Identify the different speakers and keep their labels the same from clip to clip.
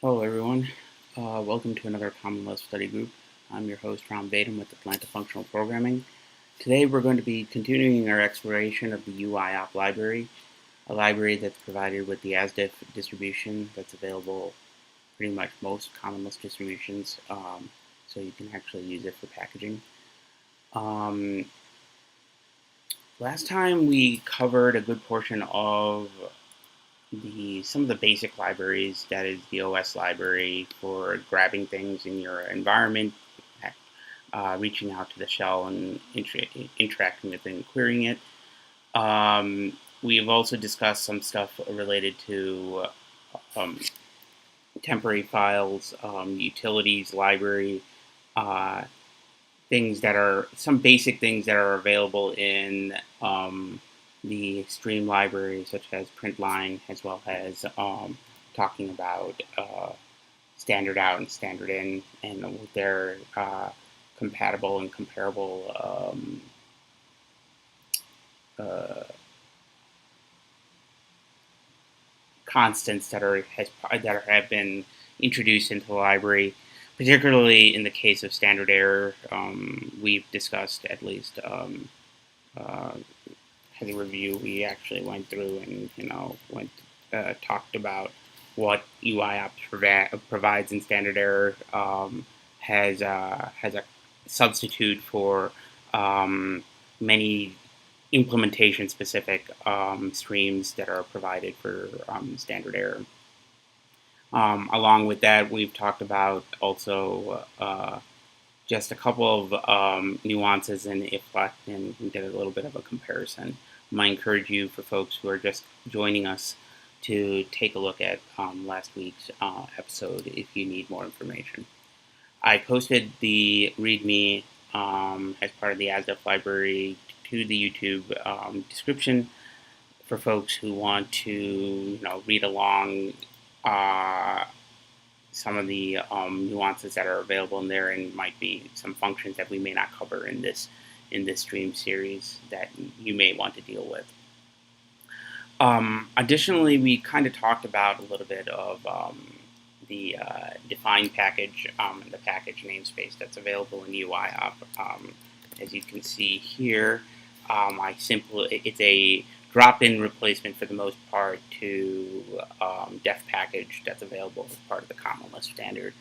Speaker 1: Hello everyone, welcome to another Common Lisp study group. I'm your host Ram Vedam with Atlanta Functional Programming. Today we're going to be continuing our exploration of the UIOP library, a library that's provided with the ASDF distribution that's available pretty much most Common Lisp distributions, so you can actually use it for packaging. Last time we covered a good portion of some of the basic libraries, that is the OS library for grabbing things in your environment, reaching out to the shell and interacting with it and querying it. We have also discussed some stuff related to temporary files, utilities, library, things that are some basic things that are available in the stream library, such as ReadLine, as well as talking about standard out and standard in, and their compatible and comparable constants that have been introduced into the library. Particularly in the case of standard error, we've discussed at least as a review. We actually went through and talked about what UIOP provides in standard error, has a substitute for many implementation-specific streams that are provided for standard error. Along with that, we've talked about also just a couple of nuances in IFLEC, and we did a little bit of a comparison. I might encourage you, for folks who are just joining us, to take a look at last week's episode if you need more information. I posted the README as part of the ASDF library to the YouTube description for folks who want to read along some of the nuances that are available in there, and might be some functions that we may not cover in this stream series that you may want to deal with. Additionally, we kind of talked about a little bit of the define package and the package namespace that's available in UIOP. As you can see here, it's a drop-in replacement for the most part to def package that's available as part of the Common Lisp standard.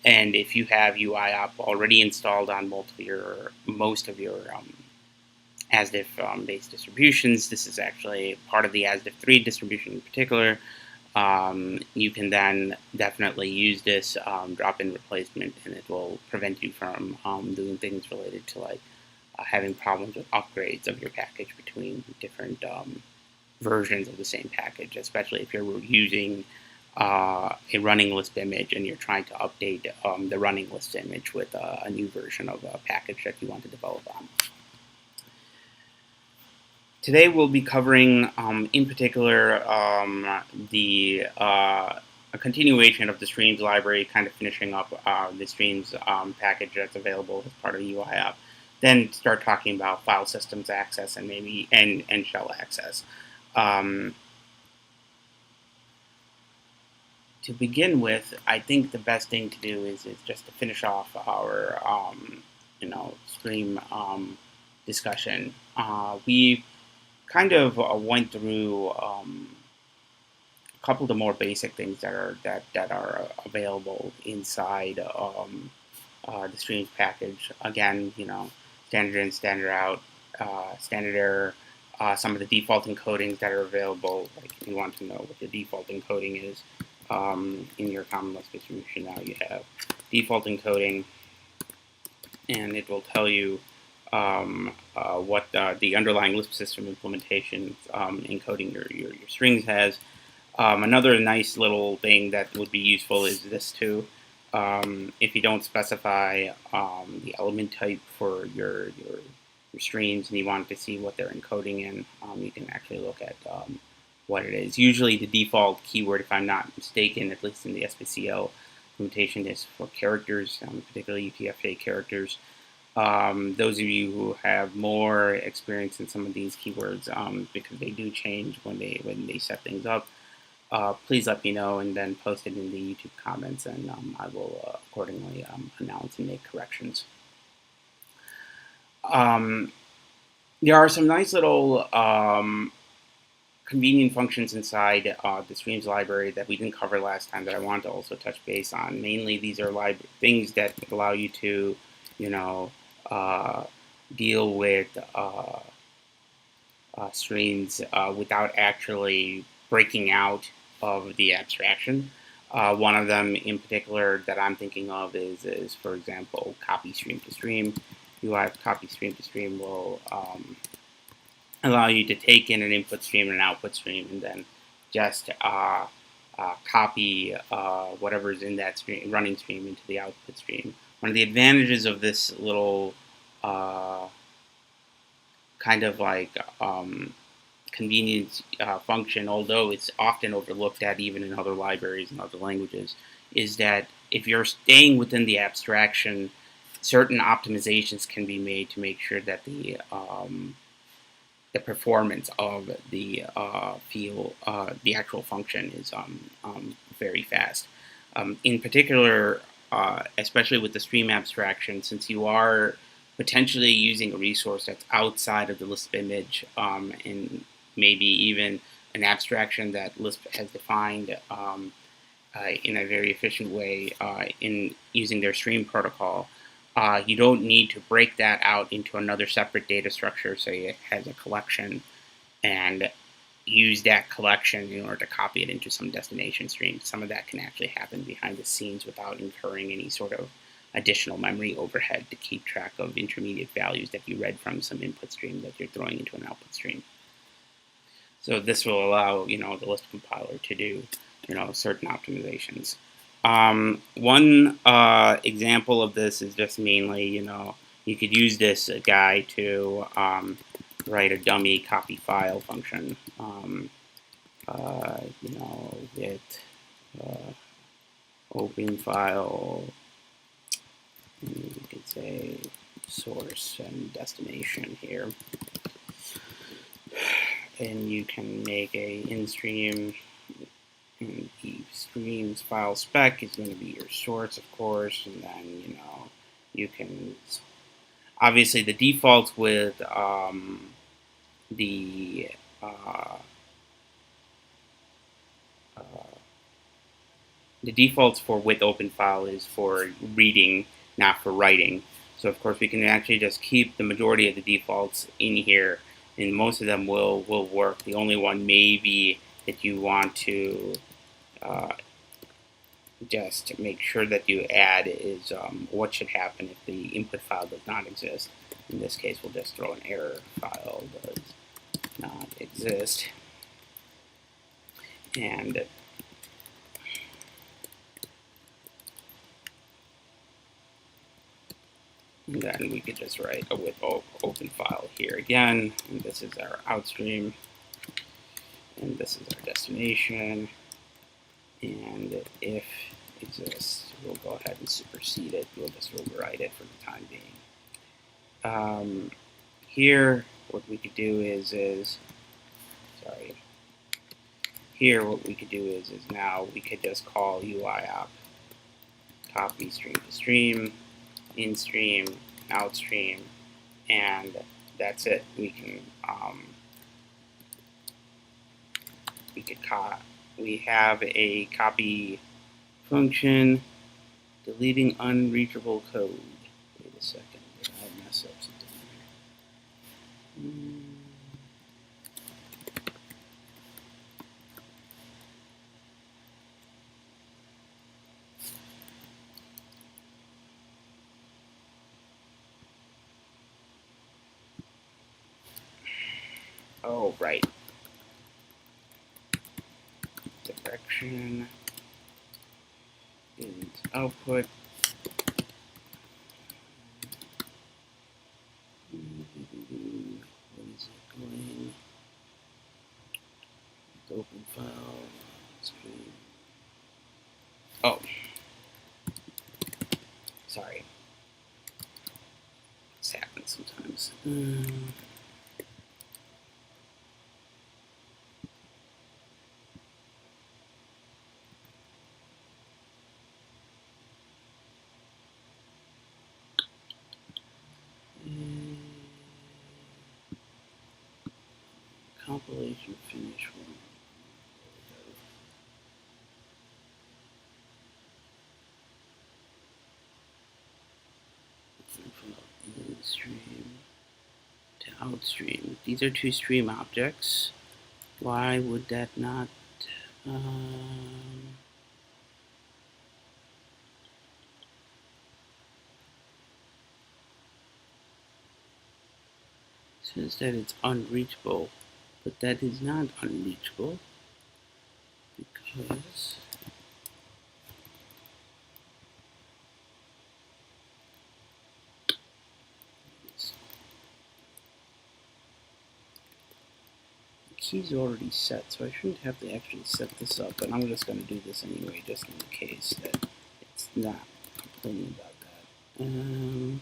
Speaker 1: And if you have UIOP already installed on most of your ASDF based distributions, this is actually part of the ASDF 3 distribution in particular. You can then definitely use this drop-in replacement, and it will prevent you from doing things related to having problems with upgrades of your package between different versions of the same package, especially if you're using a running Lisp image and you're trying to update the running Lisp image with a new version of a package that you want to develop on. Today we'll be covering, in particular, a continuation of the streams library, kind of finishing up the streams package that's available as part of UIOP. Then start talking about file systems access and maybe and shell access. To begin with, I think the best thing to do is just to finish off our stream discussion. We kind of went through a couple of the more basic things that are available inside the streams package. Again, standard in, standard out, standard error, some of the default encodings that are available. Like if you want to know what the default encoding is in your Common Lisp distribution, now you have default encoding, and it will tell you what the underlying Lisp system implementation encoding your strings has. Another nice little thing that would be useful is this too. If you don't specify the element type for your streams and you want to see what they're encoding in, you can actually look at what it is. Usually the default keyword, if I'm not mistaken, at least in the SBCL implementation, is for characters, particularly UTF-8 characters. Those of you who have more experience in some of these keywords, because they do change when they set things up, please let me know and then post it in the YouTube comments, and I will accordingly announce and make corrections. There are some nice little convenient functions inside the streams library that we didn't cover last time that I want to also touch base on. Mainly, these are things that allow you to, you know, deal with streams without actually breaking out of the abstraction. One of them in particular that I'm thinking of is for example, copy stream to stream. UIOP copy stream to stream will allow you to take in an input stream and an output stream, and then just copy whatever's in that stream, running stream into the output stream. One of the advantages of this little kind of like convenience function, although it's often overlooked at even in other libraries and other languages, is that if you're staying within the abstraction, certain optimizations can be made to make sure that the performance of the the actual function is very fast. In particular, especially with the stream abstraction, since you are potentially using a resource that's outside of the Lisp image, and maybe even an abstraction that Lisp has defined in a very efficient way in using their stream protocol. You don't need to break that out into another separate data structure, say it has a collection, and use that collection in order to copy it into some destination stream. Some of that can actually happen behind the scenes without incurring any sort of additional memory overhead to keep track of intermediate values that you read from some input stream that you're throwing into an output stream. So this will allow, the Lisp compiler to do, certain optimizations. One example of this is just mainly, you could use this guy to write a dummy copy file function, with open file, and you could say source and destination here. And you can make a in-stream, and the stream's file spec is going to be your source, of course, and then, you can, obviously the defaults with the defaults for with open file is for reading, not for writing. So of course we can actually just keep the majority of the defaults in here, and most of them will work. The only one maybe that you want to just make sure that you add is what should happen if the input file does not exist. In this case, we'll just throw an error file does not exist. And then we could just write a with open file here again. And this is our outstream. And this is our destination. And if exists, we'll go ahead and supersede it. We'll just overwrite it for the time being. Here, what we could do is now we could just call UIOP copy stream to stream, in stream, out stream, and that's it. We can we have a copy function deleting unreachable code. Wait a second, did I mess up something here? Oh, right. Direction is output. What is it going? Open file. Stream. Oh, sorry. This happens sometimes. compilation finish one. From in-stream to outstream. These are two stream objects. Why would that not? Says that it's unreachable, but that is not unreachable because the key's already set, so I shouldn't have to actually set this up, but I'm just going to do this anyway, just in case that it's not complaining about that.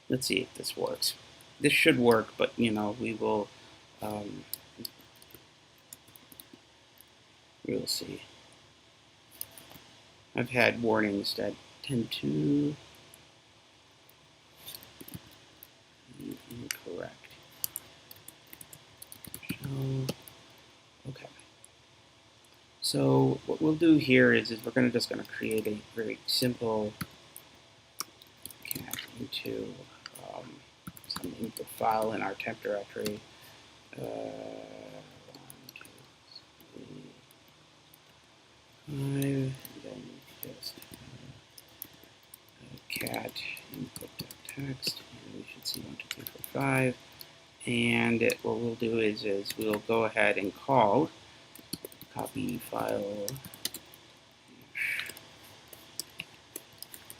Speaker 1: Let's see if this works. This should work, but we will we'll see. I've had warnings that tend to be incorrect. Okay. So what we'll do here is we're just going to create a very simple cat into some input file in our temp directory. 1, 2, 3, 5, and then just cat input.text, and we should see 1, 2, 3, 4, 5. And what we'll do is we'll go ahead and call copy file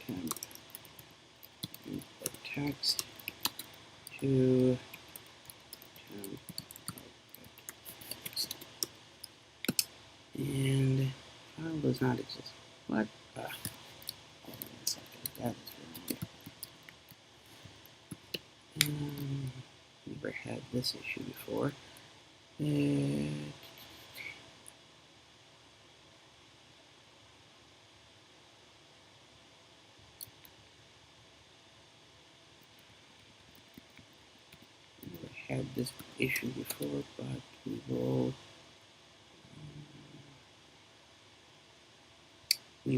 Speaker 1: temp input text to temp text. And file does not exist. What? Hold on a second. That is wrong. Never had this issue before. Had this issue before, but we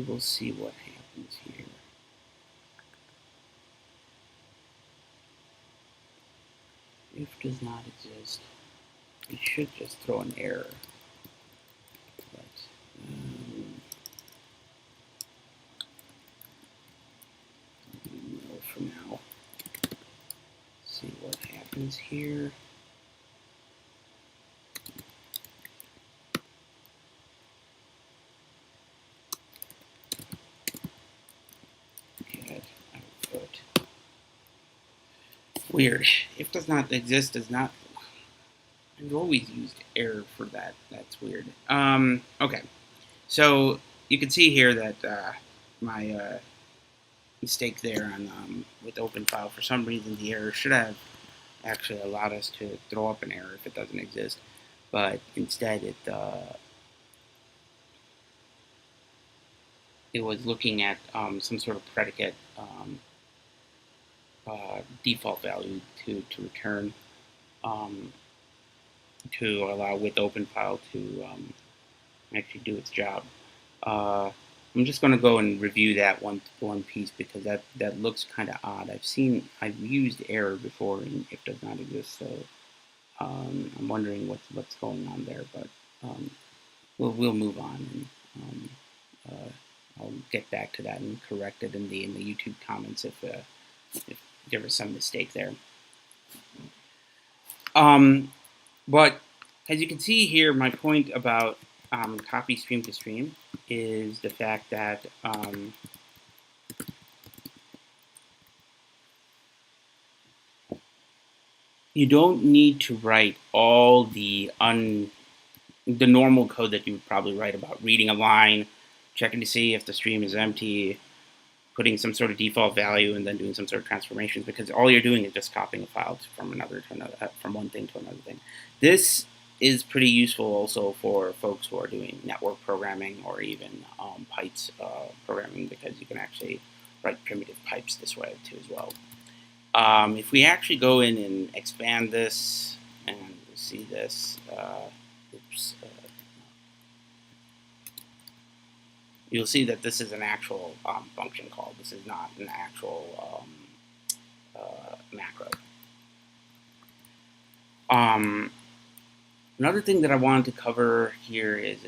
Speaker 1: will see what happens here. If does not exist, it should just throw an error. But no for now. See what happens here. Cat output. Weird. If does not exist does not. I've always used error for that. That's weird. Okay. So you can see here that my mistake there on with open file, for some reason the error should have actually allowed us to throw up an error if it doesn't exist, but instead it was looking at some sort of predicate default value to return to allow with open file to actually do its job. I'm just going to go and review that one piece because that looks kind of odd. I've used error before and it does not exist, so I'm wondering what's going on there. But we'll move on, and I'll get back to that and correct it in the YouTube comments if there was some mistake there. But as you can see here, my point about copy stream to stream is the fact that you don't need to write all the normal code that you would probably write about reading a line, checking to see if the stream is empty, putting some sort of default value, and then doing some sort of transformations, because all you're doing is just copying a file from from one thing to another thing. This is pretty useful also for folks who are doing network programming or even pipes programming, because you can actually write primitive pipes this way too as well. If we actually go in and expand this and see this, you'll see that this is an actual function call. This is not an actual macro. Another thing that I wanted to cover here is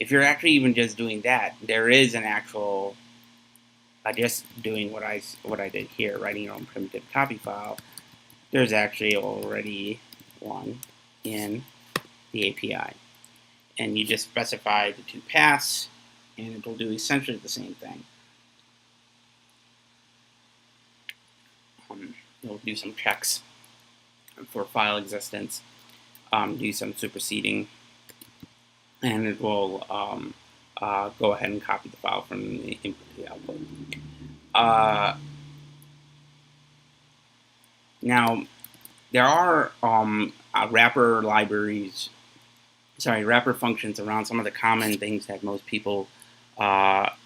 Speaker 1: if you're actually even just doing that, there is an actual just doing what I did here, writing your own primitive copy file. There's actually already one in the API, and you just specify the two paths, and it will do essentially the same thing. It'll do some checks for file existence, do some superseding, and it will go ahead and copy the file from the input to the output. Now, there are wrapper functions around some of the common things that most people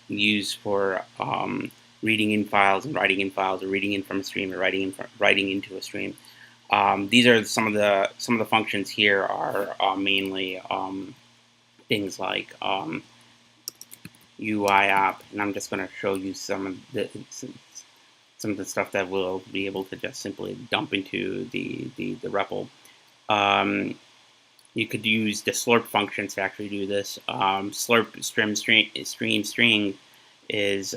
Speaker 1: use for reading in files and writing in files, or reading in from a stream, or writing into a stream. These are some of the functions here are mainly things like UIOP, and I'm just going to show you some of the stuff that we'll be able to just simply dump into the REPL. You could use the slurp functions to actually do this. Slurp string is,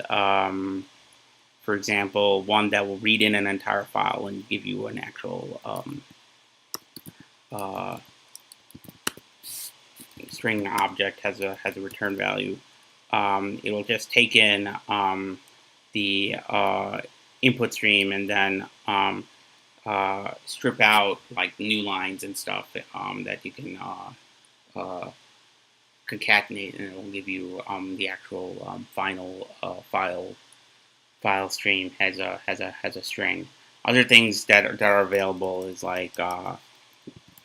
Speaker 1: for example, one that will read in an entire file and give you an actual string object has a return value. It will just take in the input stream and then strip out like new lines and stuff that you can concatenate, and it will give you the actual final file stream has a string. Other things that are available is like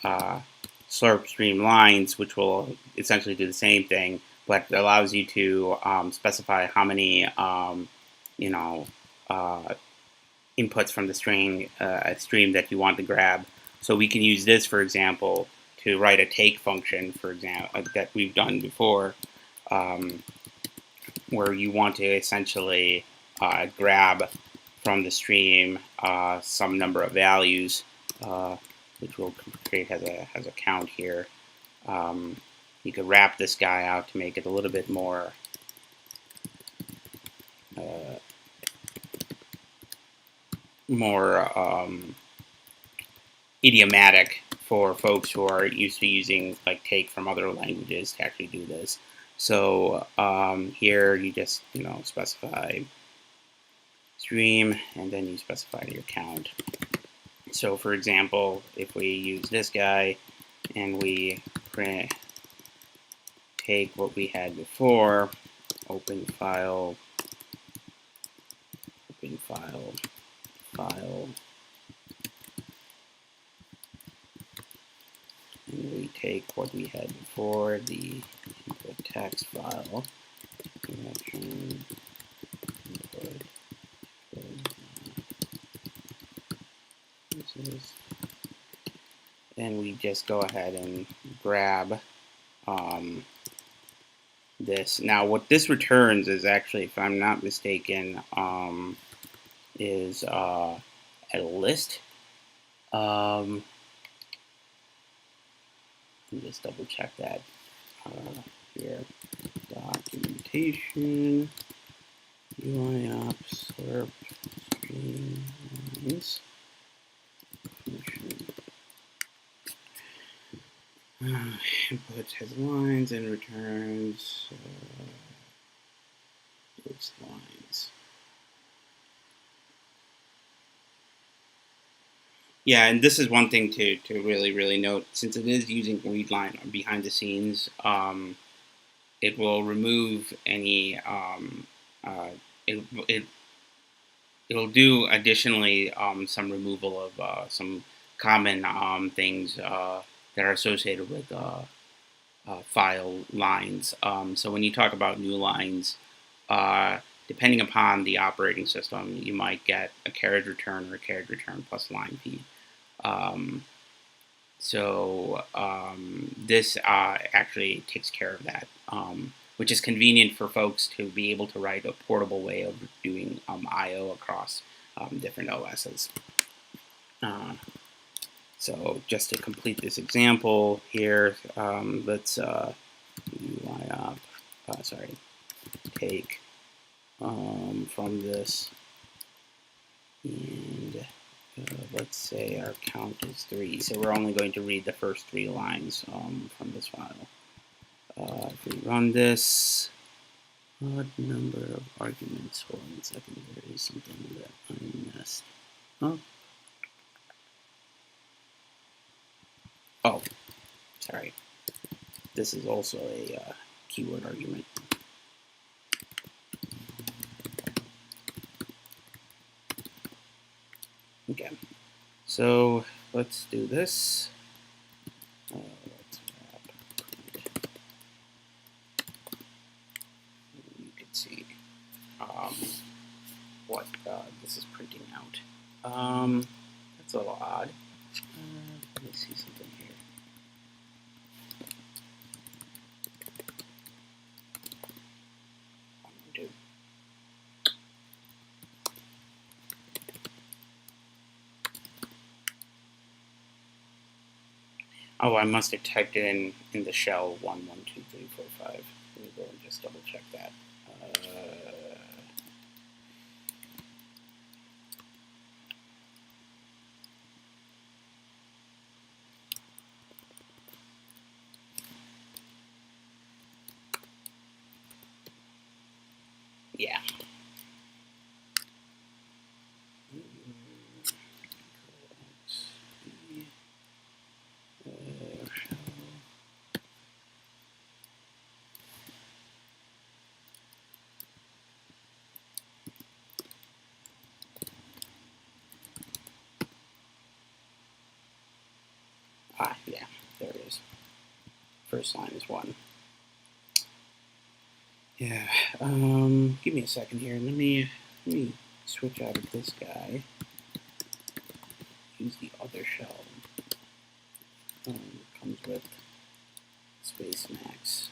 Speaker 1: slurp stream lines, which will essentially do the same thing, but it allows you to specify how many inputs from the stream that you want to grab. So we can use this, for example, to write a take function, for example, that we've done before, where you want to essentially grab from the stream some number of values, which will create as a count here. You could wrap this guy out to make it a little bit more idiomatic for folks who are used to using like take from other languages to actually do this. So here you just specify stream, and then you specify your count. So for example, if we use this guy and we take what we had before, open file, and we take what we had before, the input text file, and we just go ahead and grab this. Now what this returns is actually, if I'm not mistaken, is a list. Let me just double check that here. Documentation, UIOP, slurp, stream lines. Inputs has lines and returns those lines. Yeah, and this is one thing to really note. Since it is using ReadLine behind the scenes, it will remove any. It'll do additionally some removal of some common things that are associated with file lines. So when you talk about new lines, depending upon the operating system, you might get a carriage return or a carriage return plus line feed. This actually takes care of that, which is convenient for folks to be able to write a portable way of doing I/O across different OSs. So just to complete this example here, let's UIOP, take from this, and let's say our count is 3. So we're only going to read the first 3 lines from this file. If we run this, odd number of arguments. Hold on a second, there is something that I missed. Oh, sorry. This is also a keyword argument. Okay, so let's do this. Let's wrap. You can see what this is printing out. That's a little odd. Let me see something here. Oh, I must have typed it in the shell 1, 1, 2, 3, 4, 5. Let me go and just double check that. Yeah. Yeah, there it is. First line is 1. Yeah, give me a second here. Let me switch out of this guy. Use the other shell. Comes with space max.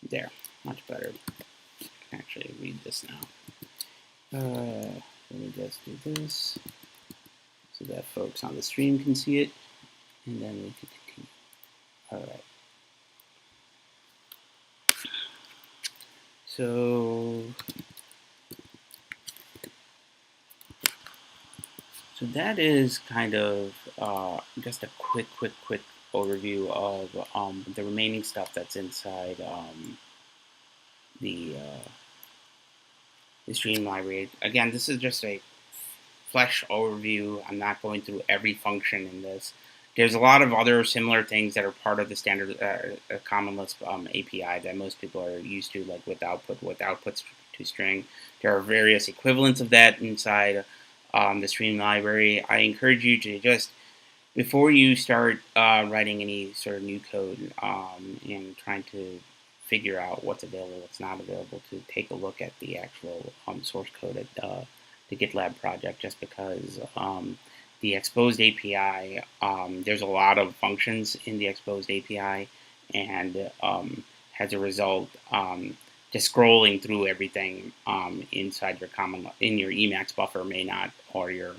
Speaker 1: There, much better. I can actually read this now. Let me just do this so that folks on the stream can see it, and then we can continue. All right. So that is kind of just a quick overview of the remaining stuff that's inside the stream library. Again, this is just a flesh overview. I'm not going through every function in this. There's a lot of other similar things that are part of the standard common Lisp API that most people are used to, like with outputs to string. There are various equivalents of that inside the stream library. I encourage you to just, before you start writing any sort of new code and trying to figure out what's available, what's not available, to take a look at the actual source code at the GitLab project, just because the exposed API, there's a lot of functions in the exposed API, and as a result, just scrolling through everything inside your your Emacs buffer may not, or your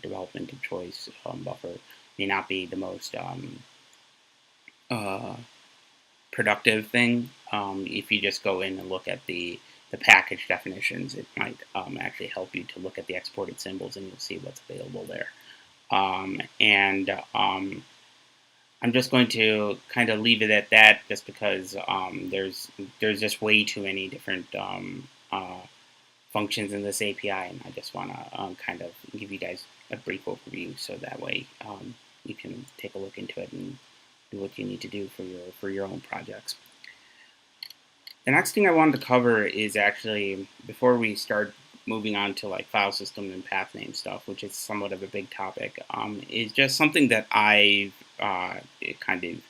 Speaker 1: development of choice buffer may not be the most productive thing. If you just go in and look at the package definitions, it might actually help you to look at the exported symbols, and you'll see what's available there. I'm just going to kind of leave it at that, just because there's just way too many different functions in this API, and I just want to kind of give you guys a brief overview so that way you can take a look into it and do what you need to do for your own projects. The next thing I wanted to cover is actually, before we start moving on to like file system and path name stuff, which is somewhat of a big topic, is just something that I've kind of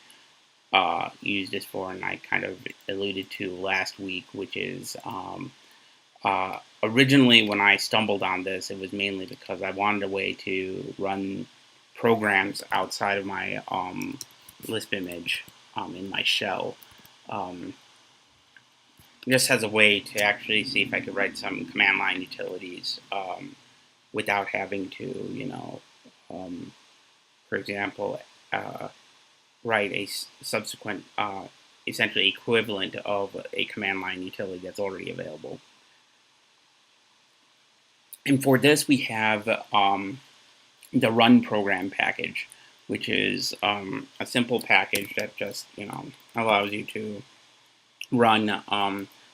Speaker 1: used this for, and I kind of alluded to last week, which is originally when I stumbled on this, it was mainly because I wanted a way to run programs outside of my Lisp image in my shell. Just as a way to actually see if I could write some command line utilities without having to, you know, for example, write a subsequent, essentially equivalent of a command line utility that's already available. And for this, we have the run program package, which is a simple package that just, you know, allows you to run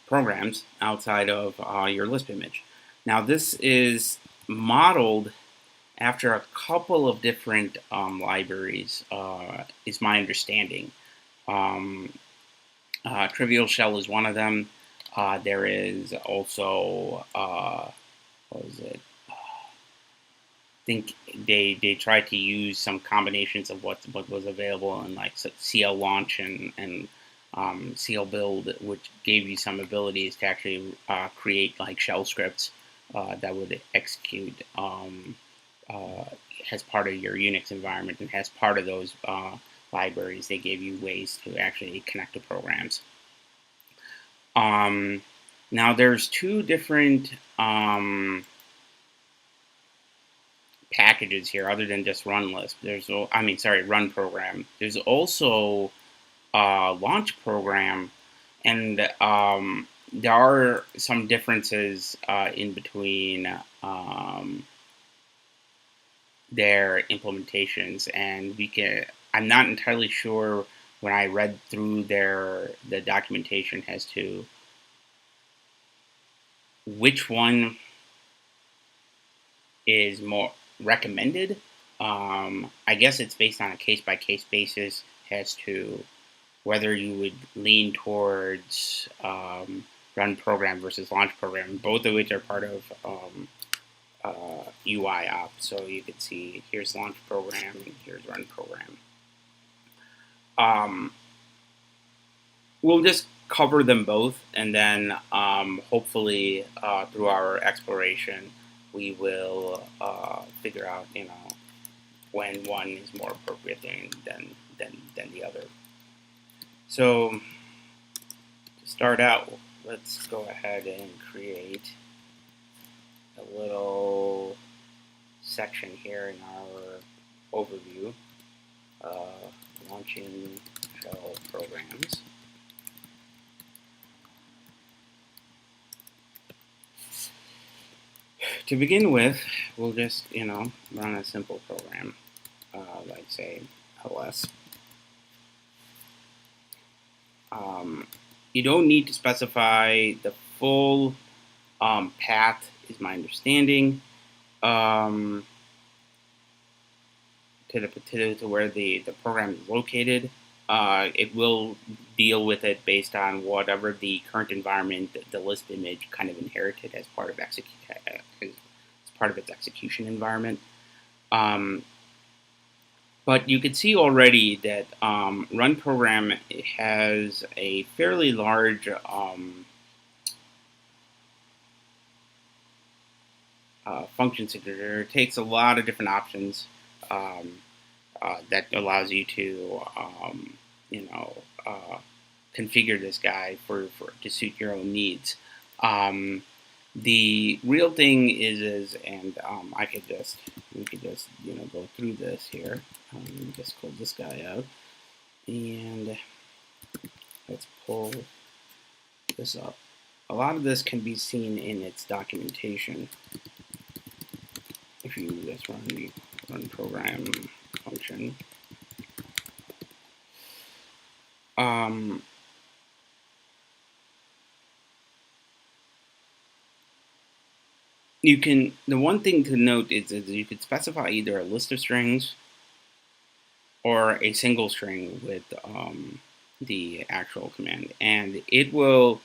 Speaker 1: programs outside of your Lisp image. Now, this is modeled after a couple of different libraries, is my understanding. Trivial Shell is one of them. There is also, what was it? I think they tried to use some combinations of what was available in like CL Launch and CL Build, which gave you some abilities to actually create like shell scripts that would execute as part of your Unix environment, and as part of those libraries, they gave you ways to actually connect to programs. Now, there's two different packages here other than just run Lisp. Run program. There's also launch program, and there are some differences in between their implementations, and I'm not entirely sure when I read through the documentation as to which one is more recommended. I guess it's based on a case-by-case basis as to whether you would lean towards run program versus launch program, both of which are part of UIOP. So you can see here's launch program and here's run program. We'll just cover them both, and then hopefully through our exploration we will figure out, you know, when one is more appropriate than the other. So to start out, let's go ahead and create a little section here in our overview, launching shell programs. To begin with, we'll just, you know, run a simple program, like say ls. You don't need to specify the full path, is my understanding, to where the program is located. It will deal with it based on whatever the current environment the Lisp image kind of inherited as part of its execution environment. But you can see already that run program has a fairly large function signature. It takes a lot of different options that allows you to, configure this guy to suit your own needs. The real thing is, and we could just, you know, go through this here. Just close this guy out, and let's pull this up. A lot of this can be seen in its documentation. If you just run the run program function. Let you can, the one thing to note is you could specify either a list of strings or a single string with the actual command, and it will.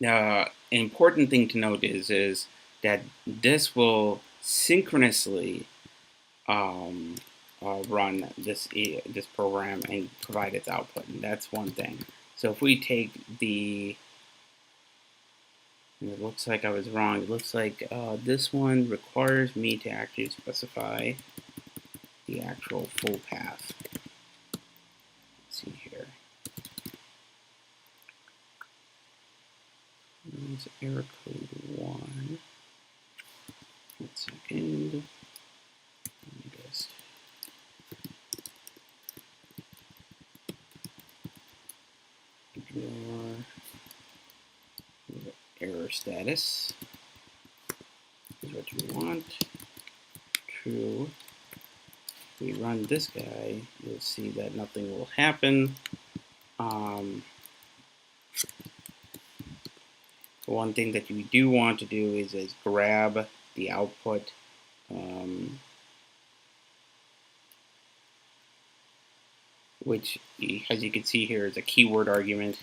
Speaker 1: The important thing to note is that this will synchronously run this program and provide its output, and that's one thing. So if we take the, it looks like I was wrong. It looks like this one requires me to actually specify the actual full path. Let's see here. This is error code 1. 1 second. Let me just ignore the error status. This is what you want. True. If we run this guy, you'll see that nothing will happen. One thing that you do want to do is grab the output. Which, as you can see here, is a keyword argument.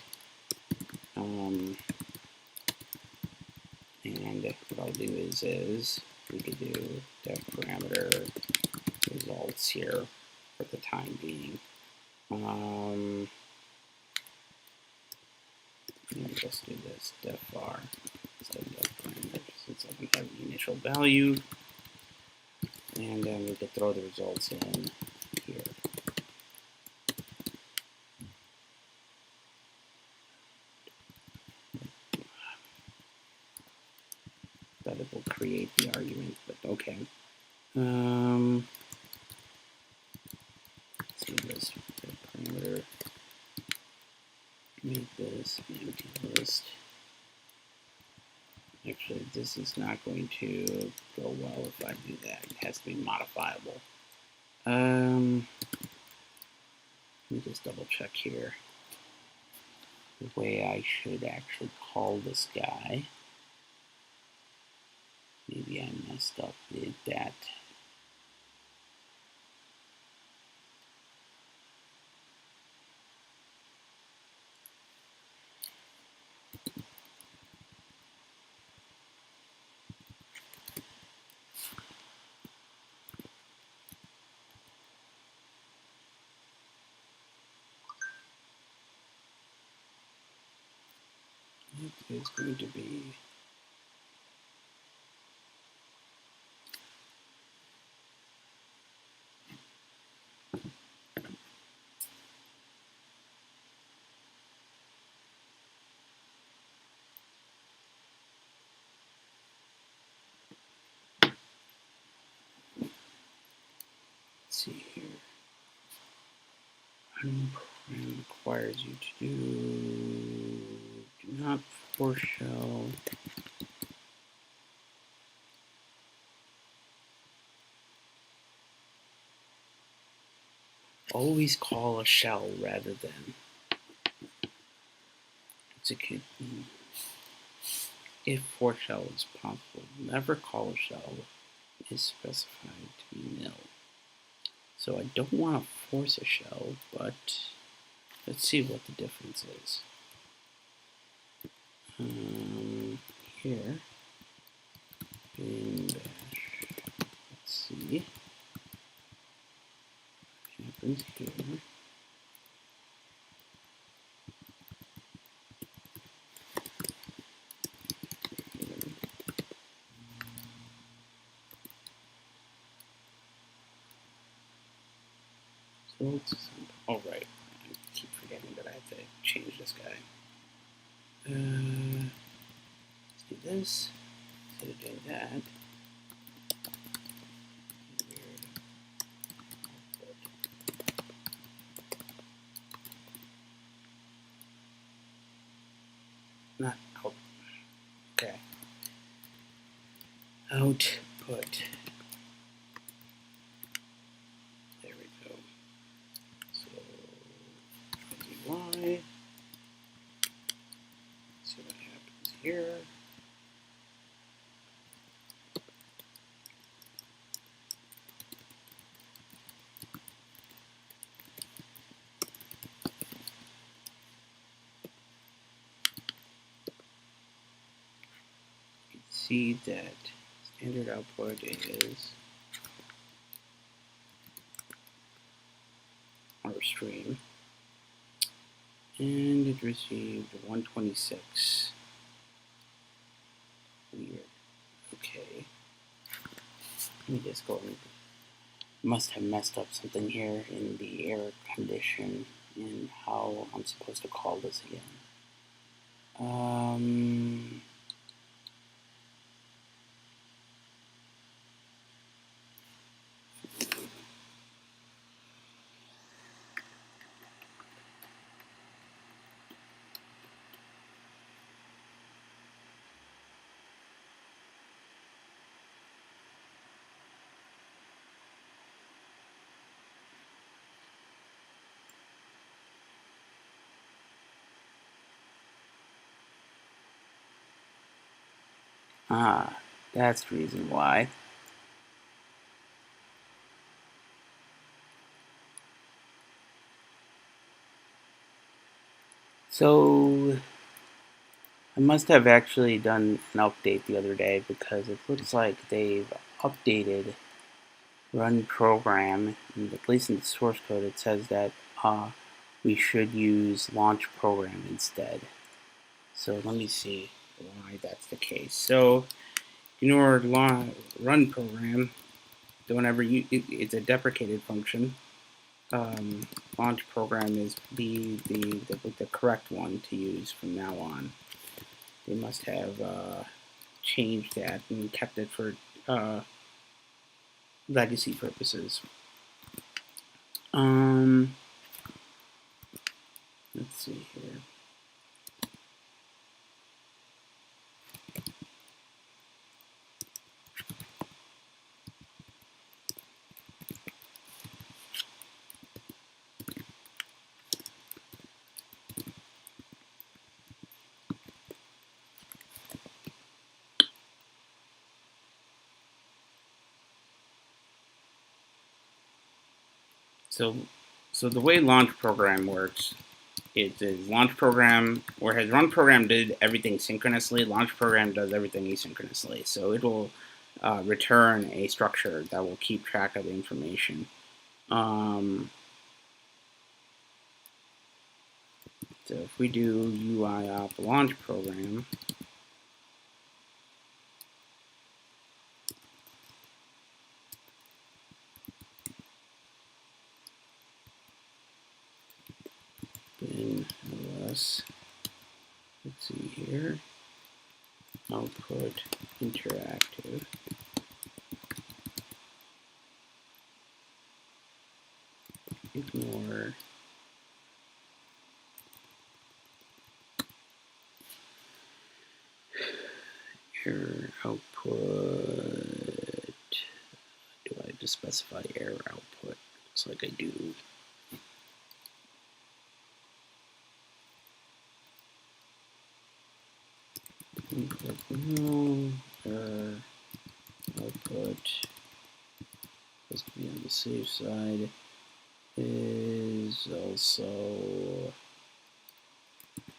Speaker 1: And what I'll do is we could do def parameter results here for the time being. Let me just do this def var instead of def parameter since I don't have the initial value. And then we could throw the results in here. That it will create the argument, but okay. Let's see this parameter. Make this an empty list. Actually, this is not going to go well if I do that. It has to be modifiable. Let me just double check here. The way I should actually call this guy. Maybe I messed up with that. It is going to be see here. Program requires you to do not for shell. Always call a shell rather than execute. If for shell is possible, never call a shell is specified to be nil. So I don't want to force a shell, but let's see what the difference is. Here, bin bash, let's see what happens here. Oh, right. I keep forgetting that I have to change this guy. Let's do this. Instead of doing that. Weird. Not out. Okay. Output. There we go. So, y. See what happens here. see that standard output is our stream, and it received 126. Weird. Okay. Let me just go and must have messed up something here in the error condition and how I'm supposed to call this again. That's the reason why. So I must have actually done an update the other day because it looks like they've updated run program, and at least in the source code it says that we should use launch program instead. So let me see why that's the case. So in our run program, whenever it's a deprecated function, launch program is the correct one to use from now on. They must have changed that and kept it for legacy purposes. Let's see here. So the way launch program works is launch program, whereas run program did everything synchronously, launch program does everything asynchronously. So it will return a structure that will keep track of the information. So if we do UIOP launch program, then let's see here, output interactive. Ignore error output. Do I just specify error output? Looks like I do. Input no, error output, supposed to be on the safe side, is also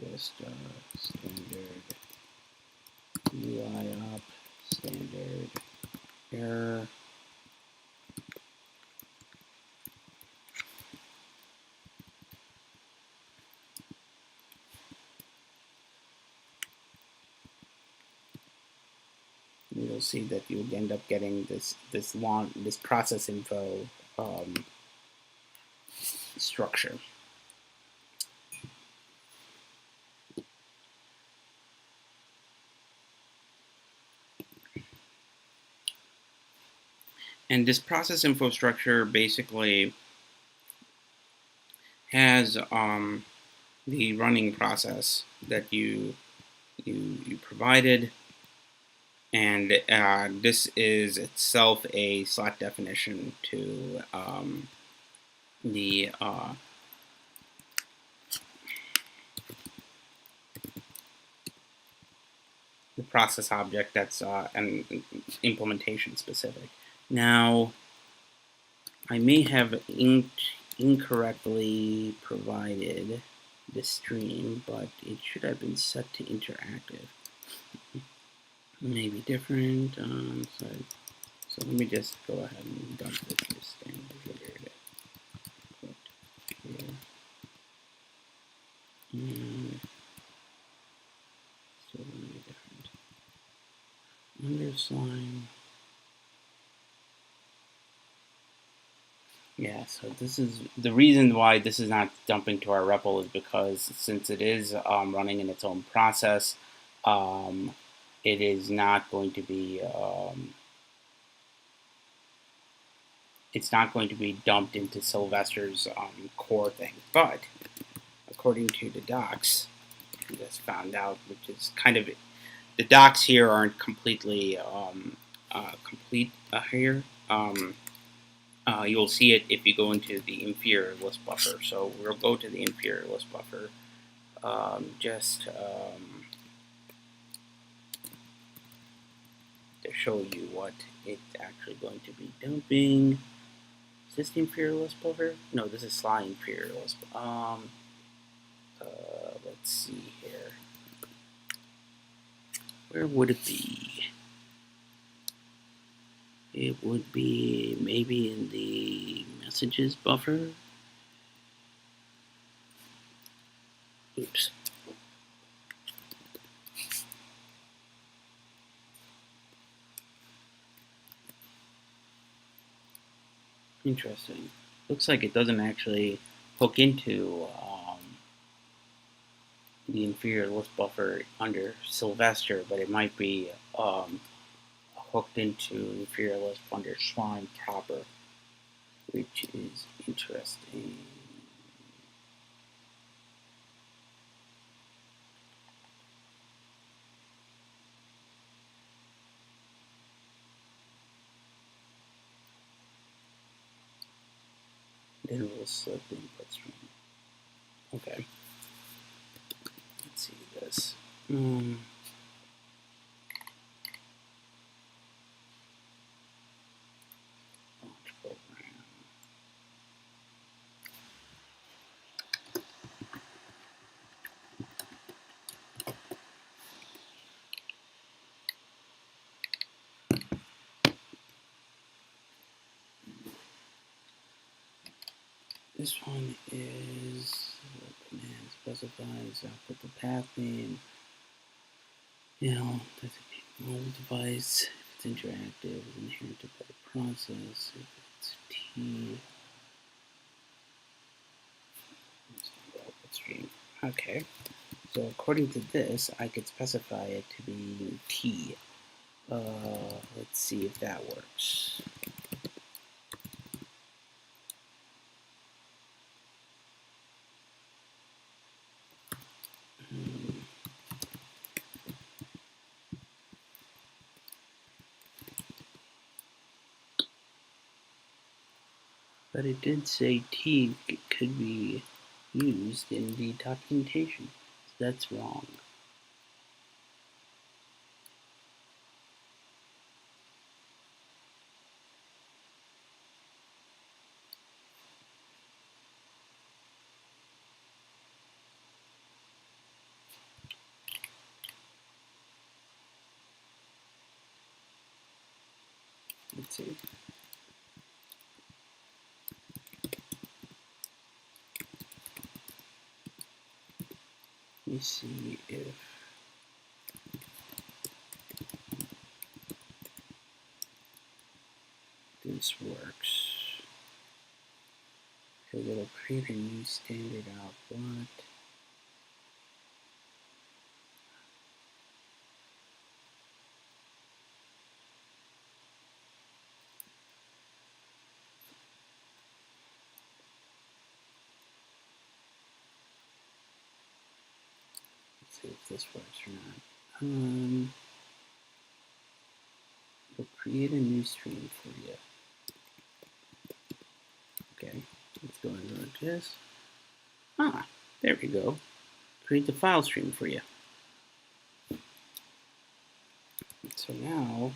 Speaker 1: just standard UIOP standard error. You'll see that you'll end up getting this process info structure. And this process info structure basically has the running process that you provided, and this is itself a slot definition to the process object that's an implementation specific. Now, I may have incorrectly provided the stream, but it should have been set to interactive. may be different. So let me just go ahead and dump this standard here. Put here. And so let me different. Underline. Yeah, so this is the reason why this is not dumping to our REPL is because since it is running in its own process, it is not going to be it's not going to be dumped into Sylvester's core thing. But according to the docs, we just found out, which is kind of the docs here aren't completely complete here. You'll see it if you go into the Imperialist Buffer. So we'll go to the Imperialist Buffer. To show you what it's actually going to be dumping. Is this the Imperialist Buffer? No, this is Sly Imperialist. Let's see here. Where would it be? It would be maybe in the messages buffer. Oops. Interesting. Looks like it doesn't actually hook into the Imperialist Buffer under Sylvester, but it might be hooked into Imperialist under Shrine proper, which is interesting. Then we'll select the input stream. Okay. Let's see this. Launch program. This one is command specifies output the path name. You know, that's a mobile device. If it's interactive, it's inherited by the process. If it's T, output stream. Okay. So according to this, I could specify it to be T. Let's see if that works. But it did say T could be used in the documentation. So that's wrong. Let's see. Let me see if this works. Because it'll create a new standard output. Let's see if this works or not. We'll create a new stream for you. Okay, let's go and run this. Ah, there we go. Create the file stream for you. So now,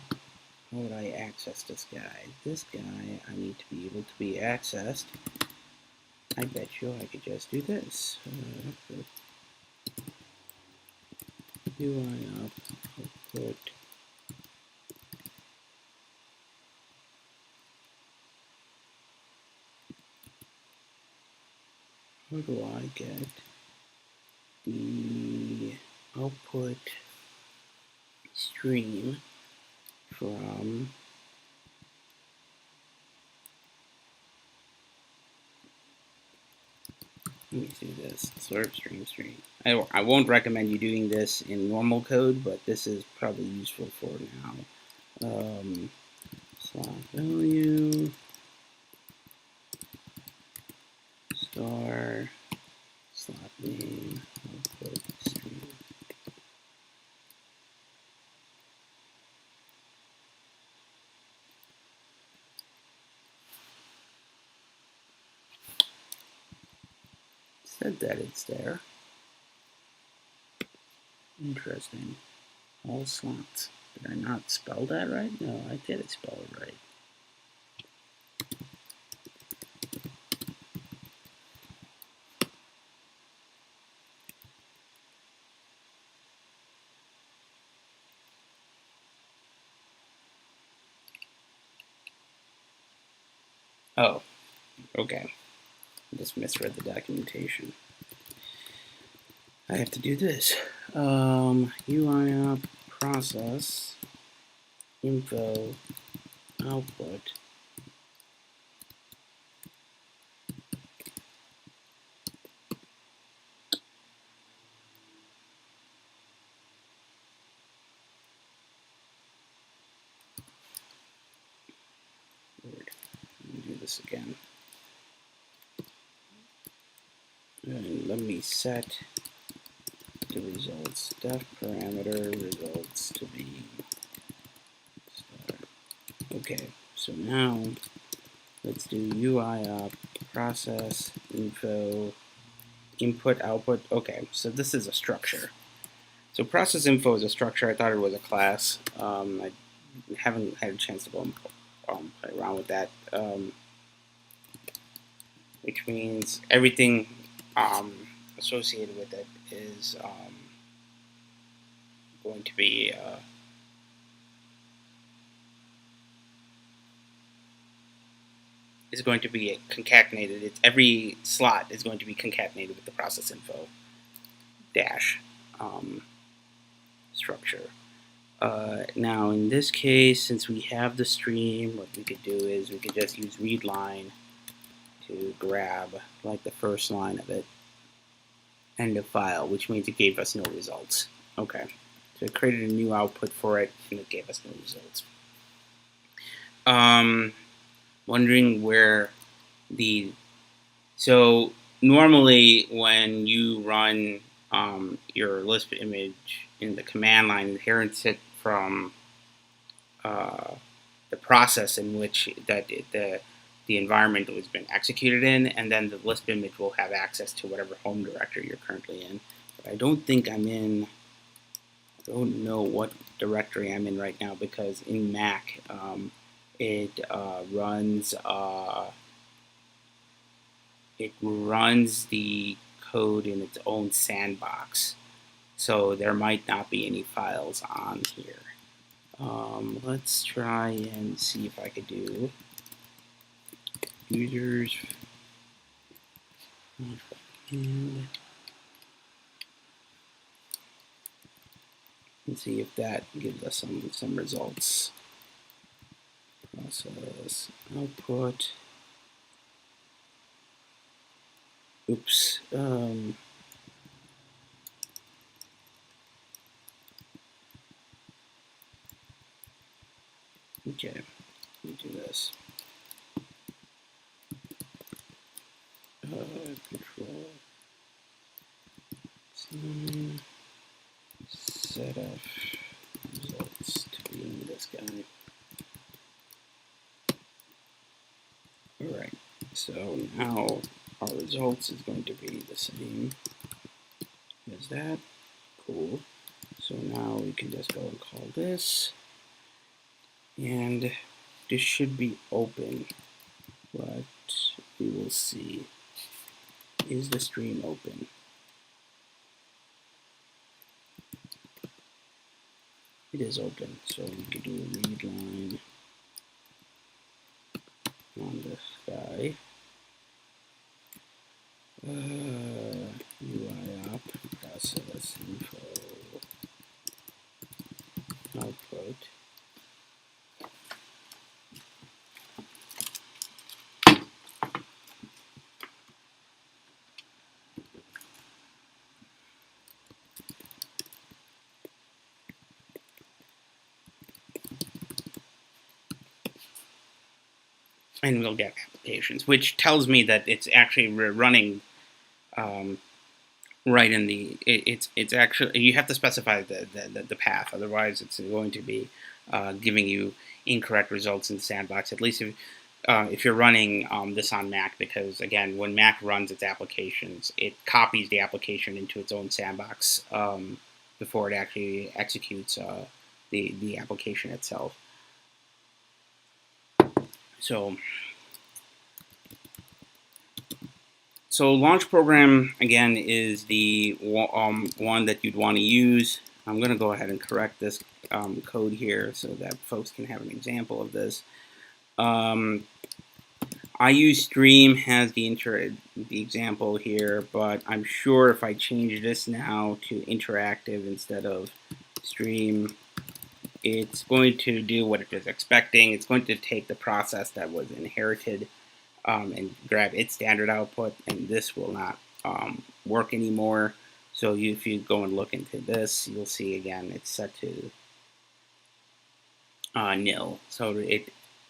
Speaker 1: how would I access this guy? This guy, I need to be able to be accessed. I bet you I could just do this. UIOP output how do I get the output stream from let me see this sort stream. I won't recommend you doing this in normal code, but this is probably useful for now. Slot value star slot name output stream. Said that it's there. Interesting. All slots. Did I not spell that right? No, I did spell it right. Oh, okay. I just misread the documentation. I have to do this. UIOP process info output Weird. Let me do this again. And let me set the results def parameter results to be star. Okay, so now let's do UIOP process info input output. Okay, so this is a structure. So process info is a structure. I thought it was a class. I haven't had a chance to go play around with that, which means everything associated with it is going to be concatenated. Every slot is going to be concatenated with the process info dash structure. Now in this case, since we have the stream, what we could do is we could just use ReadLine to grab like the first line of it, end of file, which means it gave us no results. Okay, so it created a new output for it, and it gave us no results. Wondering where so normally when you run your Lisp image in the command line, it inherits it from the process in which the environment has been executed in, and then the Lisp image will have access to whatever home directory you're currently in. But I don't think I'm in. I don't know what directory I'm in right now, because in Mac it runs the code in its own sandbox, so there might not be any files on here. Let's try and see if I could do users and see if that gives us some results. Process output. Oops. Okay, let me do this. Control set up results to be this guy. Alright, so now our results is going to be the same as that. Cool. So now we can just go and call this, and this should be open, but we will see. Is the stream open? It is open, so we could do a read line on this guy. process info output. And we'll get applications, which tells me that it's actually running right in the. It's actually, you have to specify the path, otherwise it's going to be giving you incorrect results in the sandbox. At least if you're running this on Mac, because again, when Mac runs its applications, it copies the application into its own sandbox before it actually executes the application itself. So launch program, again, is the one that you'd want to use. I'm going to go ahead and correct this code here so that folks can have an example of this. I use stream has the example here, but I'm sure if I change this now to interactive instead of stream, it's going to do what it is expecting. It's going to take the process that was inherited and grab its standard output, and this will not work anymore. So if you go and look into this, you'll see again it's set to nil. So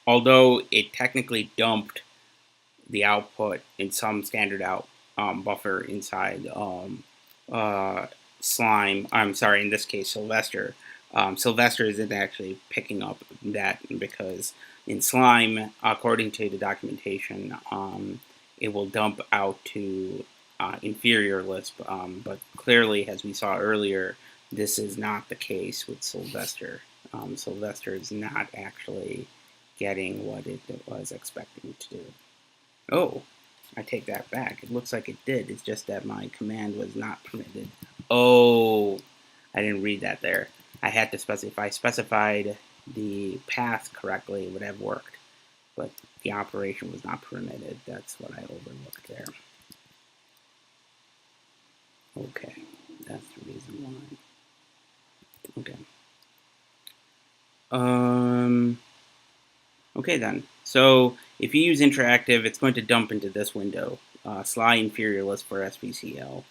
Speaker 1: although it technically dumped the output in some standard out buffer inside Slime, I'm sorry, in this case Sylvester. Sylvester isn't actually picking up that because in Slime, according to the documentation, it will dump out to inferior Lisp, but clearly, as we saw earlier, this is not the case with Sylvester. Sylvester is not actually getting what it was expecting to do. Oh, I take that back. It looks like it did. It's just that my command was not permitted. Oh, I didn't read that there. I had to specify. If I specified the path correctly, it would have worked. But the operation was not permitted. That's what I overlooked there. Okay, that's the reason why. Okay. Okay then. So if you use interactive, it's going to dump into this window, Sly inferior Lisp for SBCL,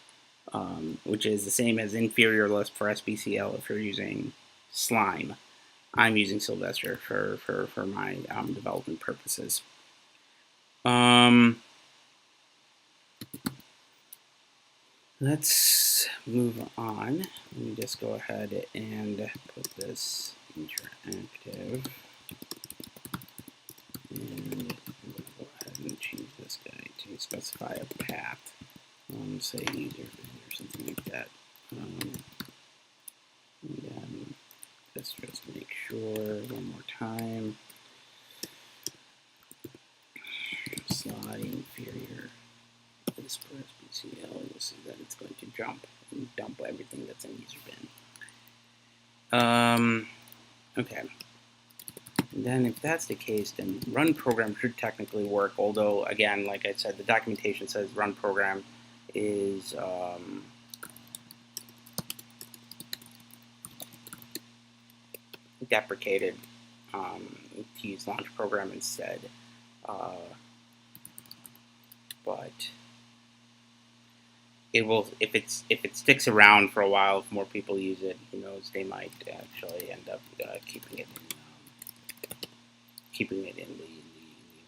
Speaker 1: which is the same as inferior Lisp for SBCL if you're using Slime. I'm using Sylvester for my development purposes. Let's move on. Let me just go ahead and put this interactive. And I'm going to go ahead and change this guy to specify a path. Say user or something like that. And then let's just make sure one more time. Slide inferior this for SBCL. You'll see that it's going to jump and dump everything that's in user bin. Okay. And then if that's the case, then run program should technically work, although, again, like I said, the documentation says run program is deprecated to use launch program instead. But it will, if it sticks around for a while, if more people use it, who knows, they might actually end up keeping it in the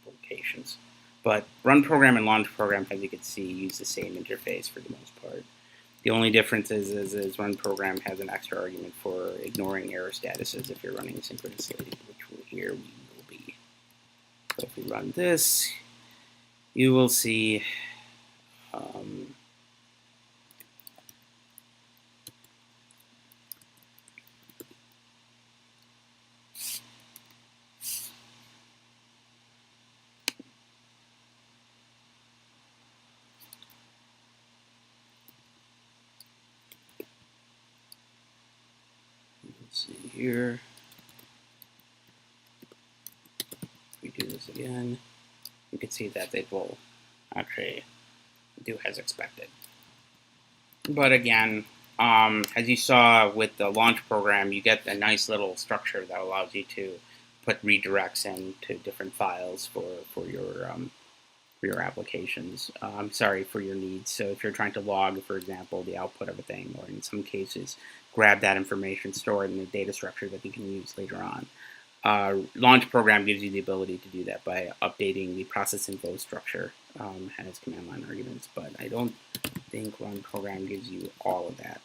Speaker 1: implications. But run program and launch program, as you can see, use the same interface for the most part. The only difference is run program has an extra argument for ignoring error statuses if you're running synchronously, which here we will be. So if we run this, you will see here. If we do this again, you can see that it will actually do as expected. But again, as you saw with the launch program, you get a nice little structure that allows you to put redirects into different files for your applications. I'm sorry, for your needs. So if you're trying to log, for example, the output of a thing, or in some cases, grab that information, store it in a data structure that you can use later on. Launch program gives you the ability to do that by updating the process info structure as command line arguments, but I don't think run program gives you all of that.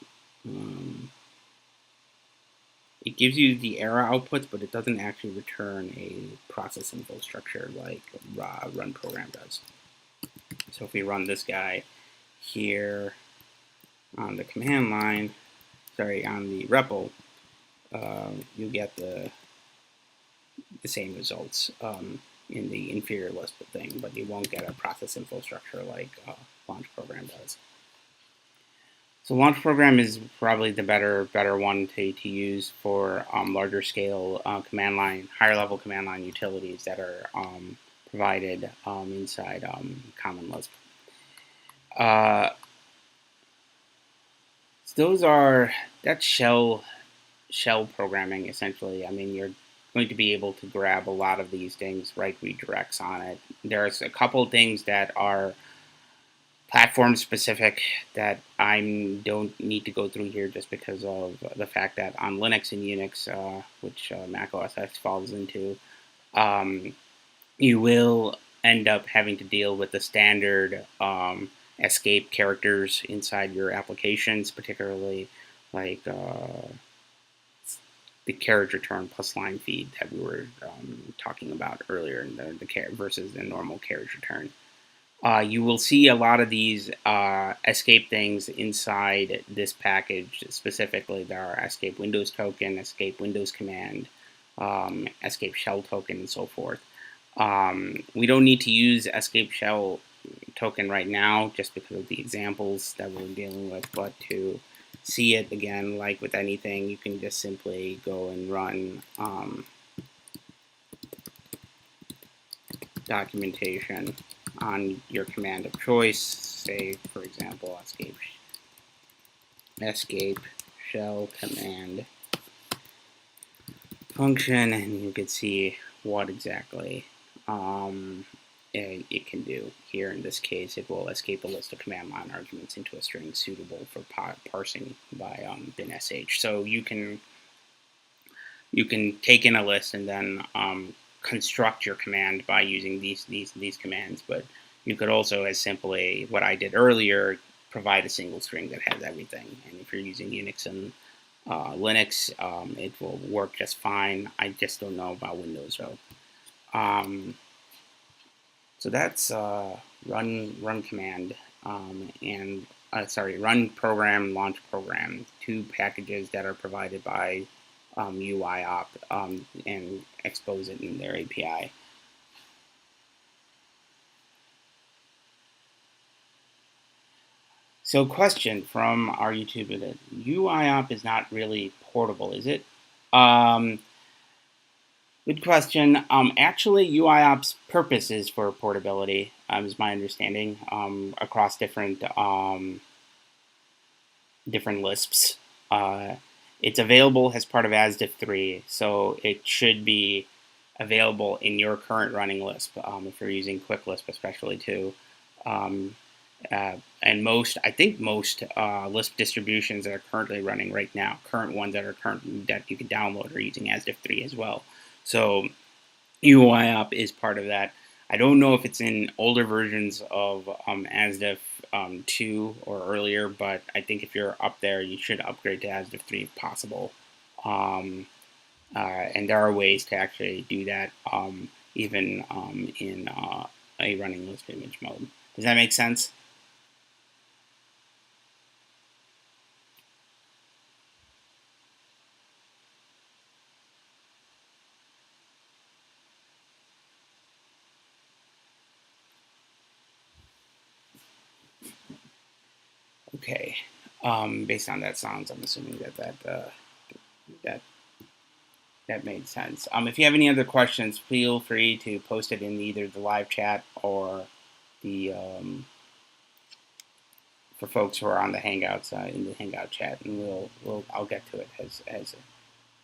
Speaker 1: It gives you the error outputs, but it doesn't actually return a process info structure like run program does. So if we run this guy here on the command line, sorry, on the REPL, you get the same results in the inferior Lisp thing, but you won't get a process info structure like launch program does. So launch program is probably the better one to use for larger scale command line, higher level command line utilities that are provided inside Common Lisp. So that's shell programming essentially. I mean, you're going to be able to grab a lot of these things, write redirects on it. There's a couple things that are platform specific that I don't need to go through here just because of the fact that on Linux and Unix, which Mac OS X falls into, you will end up having to deal with the standard escape characters inside your applications, particularly like the carriage return plus line feed that we were talking about earlier, in the versus the normal carriage return. You will see a lot of these escape things inside this package. Specifically, there are escape Windows token, escape Windows command, escape shell token, and so forth. We don't need to use escape shell token right now just because of the examples that we're dealing with, but to see it again, like with anything, you can just simply go and run documentation on your command of choice, say for example escape shell command function, and you can see what exactly it can do. Here in this case, it will escape a list of command line arguments into a string suitable for parsing by bin sh. So you can take in a list and then construct your command by using these commands, but you could also, as simply what I did earlier, provide a single string that has everything. And if you're using Unix and Linux, it will work just fine. I just don't know about Windows though. So that's run command and run program, launch program, two packages that are provided by UIOP and expose it in their API. So question from our YouTube video, UIOP is not really portable, is it? Good question. Actually, UIOP's purpose is for portability, is my understanding, across different Lisps. It's available as part of ASDF 3, so it should be available in your current running Lisp, if you're using Quick Lisp especially too. And I think most Lisp distributions that are currently running right now, current ones that you can download, are using ASDF 3 as well. So UIOP is part of that. I don't know if it's in older versions of ASDF 2 or earlier, but I think if you're up there, you should upgrade to ASDF 3 if possible. And there are ways to actually do that even in a running Lisp image mode. Does that make sense? Okay. Based on that sounds, I'm assuming that made sense. If you have any other questions, feel free to post it in either the live chat or the for folks who are on the Hangouts in the Hangout chat, and I'll get to it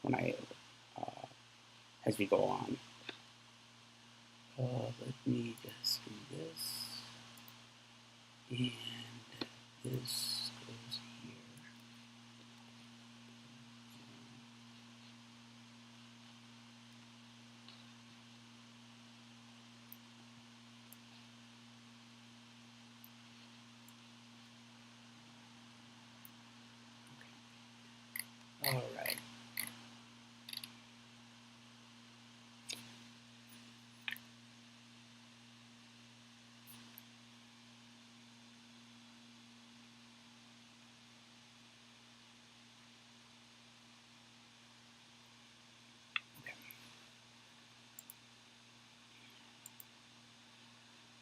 Speaker 1: when I as we go on. Let me just do this, and this goes here. All right.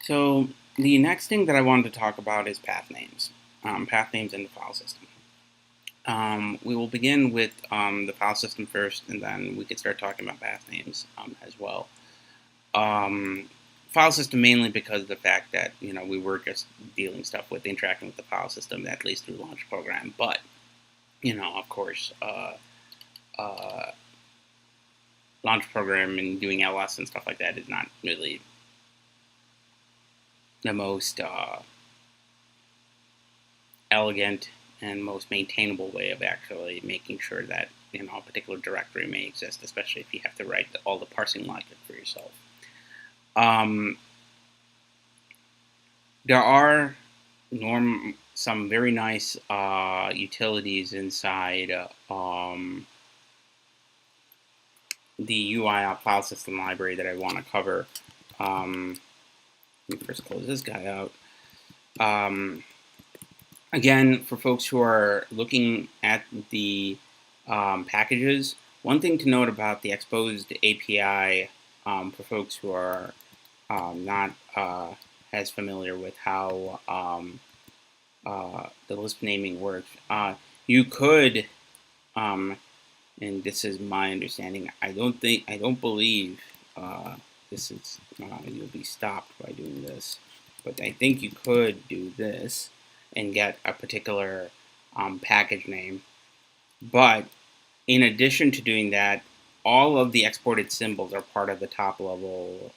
Speaker 1: So the next thing that I wanted to talk about is path names in the file system. We will begin with the file system first, and then we could start talking about path names as well. File system mainly because of the fact that we were just dealing stuff with interacting with the file system, at least through launch program. But of course, launch program and doing LS and stuff like that is not really the most elegant and most maintainable way of actually making sure that a particular directory may exist, especially if you have to write all the parsing logic for yourself. There are some very nice utilities inside the UIOP file system library that I want to cover. Let me first close this guy out. Again, for folks who are looking at the packages, one thing to note about the exposed API for folks who are not as familiar with how the Lisp naming works, you could, and this is my understanding, I don't believe this is, you'll be stopped by doing this, but I think you could do this and get a particular package name. But in addition to doing that, all of the exported symbols are part of the top level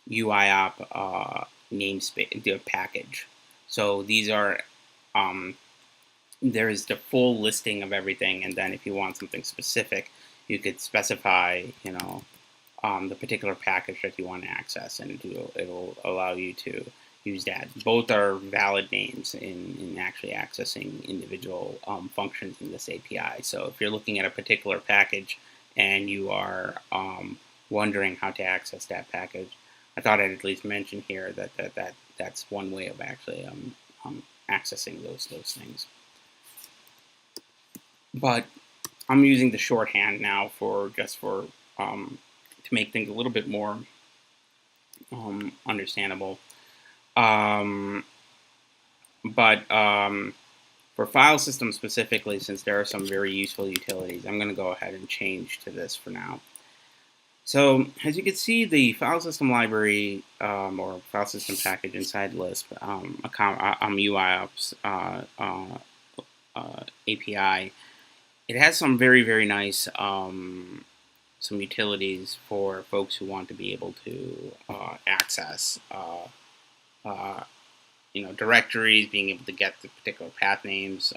Speaker 1: UIOP namespace, the package. So these are, there is the full listing of everything, and then if you want something specific, you could specify, the particular package that you want to access, and it'll allow you to use that. Both are valid names in actually accessing individual functions in this API. So if you're looking at a particular package and you are wondering how to access that package, I thought I'd at least mention here that's one way of actually accessing those things. But I'm using the shorthand now to make things a little bit more understandable. For file system specifically, since there are some very useful utilities, I'm going to go ahead and change to this for now. So as you can see, the file system library or file system package inside Lisp, UIOP's API, it has some very, very nice some utilities for folks who want to be able to access directories, being able to get the particular path names,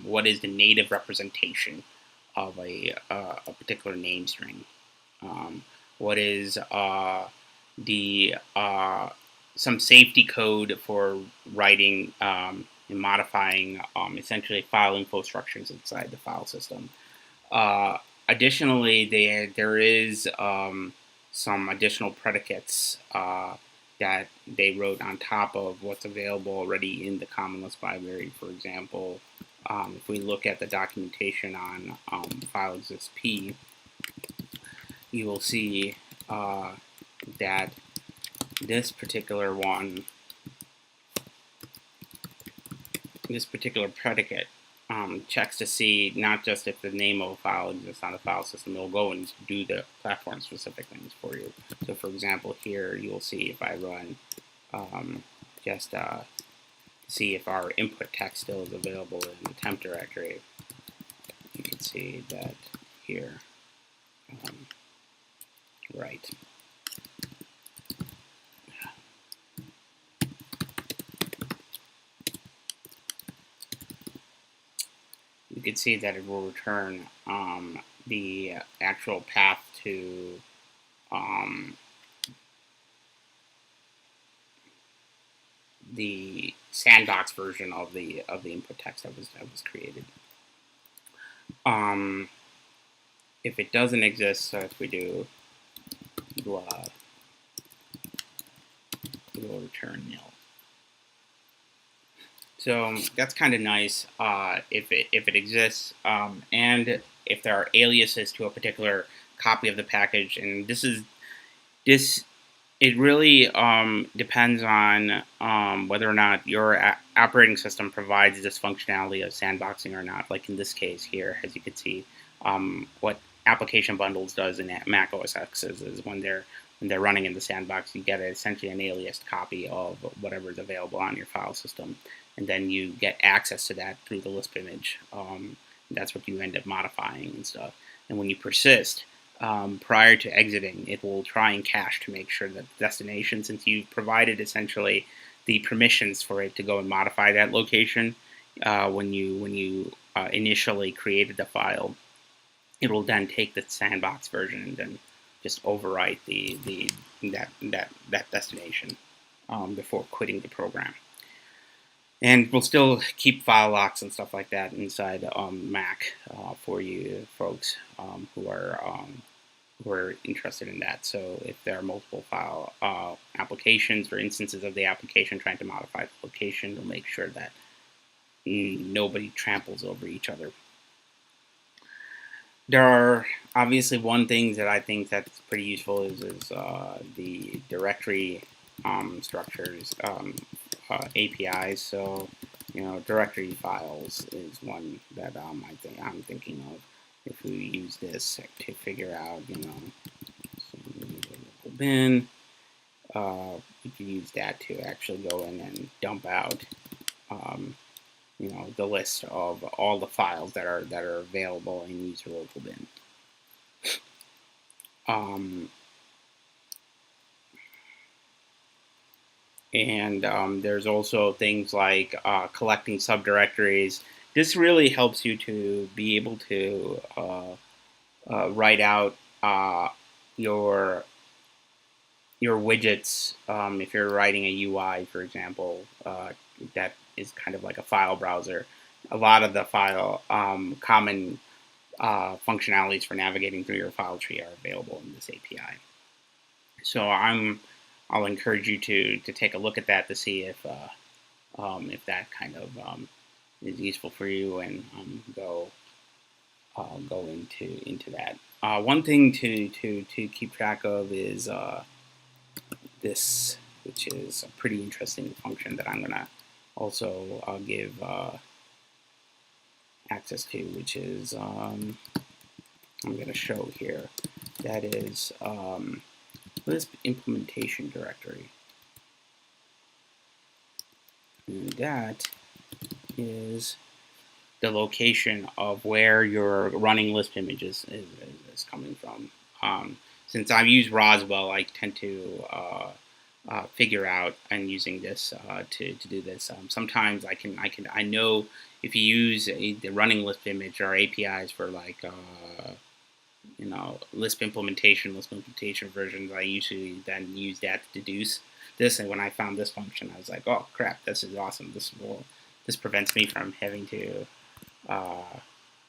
Speaker 1: what is the native representation of a particular name string, what is some safety code for writing and modifying essentially file info structures inside the file system. Additionally, there is some additional predicates that they wrote on top of what's available already in the Common Lisp library. For example, if we look at the documentation on file exists p, you will see that this particular predicate checks to see not just if the name of a file exists on the file system, it'll go and do the platform-specific things for you. So for example, here you'll see if I run just see if our input text still is available in the temp directory. You can see that here. Right. You can see that it will return the actual path to the sandbox version of the input text that was created. If it doesn't exist, so if we do blah, it will return nil. So that's kind of nice if it exists, and if there are aliases to a particular copy of the package. And it really depends on whether or not your operating system provides this functionality of sandboxing or not. Like in this case here, as you can see, what Application Bundles does in Mac OS X is when they're running in the sandbox, you get essentially an aliased copy of whatever is available on your file system, and then you get access to that through the Lisp image. That's what you end up modifying and stuff. And when you persist, prior to exiting, it will try and cache to make sure that the destination, since you provided essentially the permissions for it to go and modify that location when you initially created the file, it will then take the sandbox version and then just overwrite that destination before quitting the program. And we'll still keep file locks and stuff like that inside Mac for you folks who are interested in that. So if there are multiple file applications or instances of the application trying to modify the location, we'll make sure that nobody tramples over each other. There are obviously one thing that I think that's pretty useful is the directory structures APIs. So directory files is one that I'm thinking of. If we use this to figure out local bin, we can use that to actually go in and dump out the list of all the files that are available in user local bin. And there's also things like collecting subdirectories. This really helps you to be able to write out your widgets if you're writing a UI, for example, that is kind of like a file browser. A lot of the common functionalities for navigating through your file tree are available in this API. So I'll encourage you to take a look at that to see if that kind of is useful for you, and go into that. One thing to keep track of is this, which is a pretty interesting function that I'm gonna also give access to, which is I'm gonna show here. That is Lisp implementation directory, and that is the location of where your running Lisp images is coming from. Since I've used Roswell, I tend to figure out and using this to do this. Sometimes I know if you use the running Lisp image or APIs for like Lisp implementation versions, I usually then use that to deduce this. And when I found this function, I was like, oh crap, this is awesome. This prevents me from having to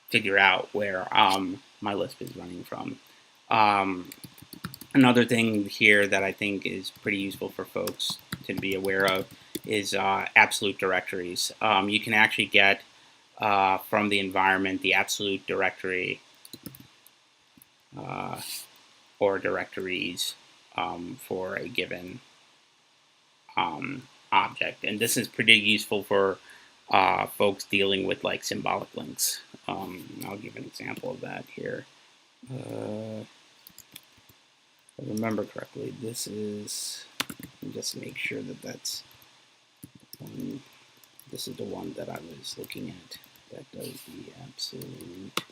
Speaker 1: figure out where my Lisp is running from. Another thing here that I think is pretty useful for folks to be aware of is absolute directories. You can actually get from the environment the absolute directory or directories for a given object, and this is pretty useful for folks dealing with like symbolic links. I'll give an example of that here. If I remember correctly, this is, just make sure that that's one. this is the one that I was looking at that does the absolute.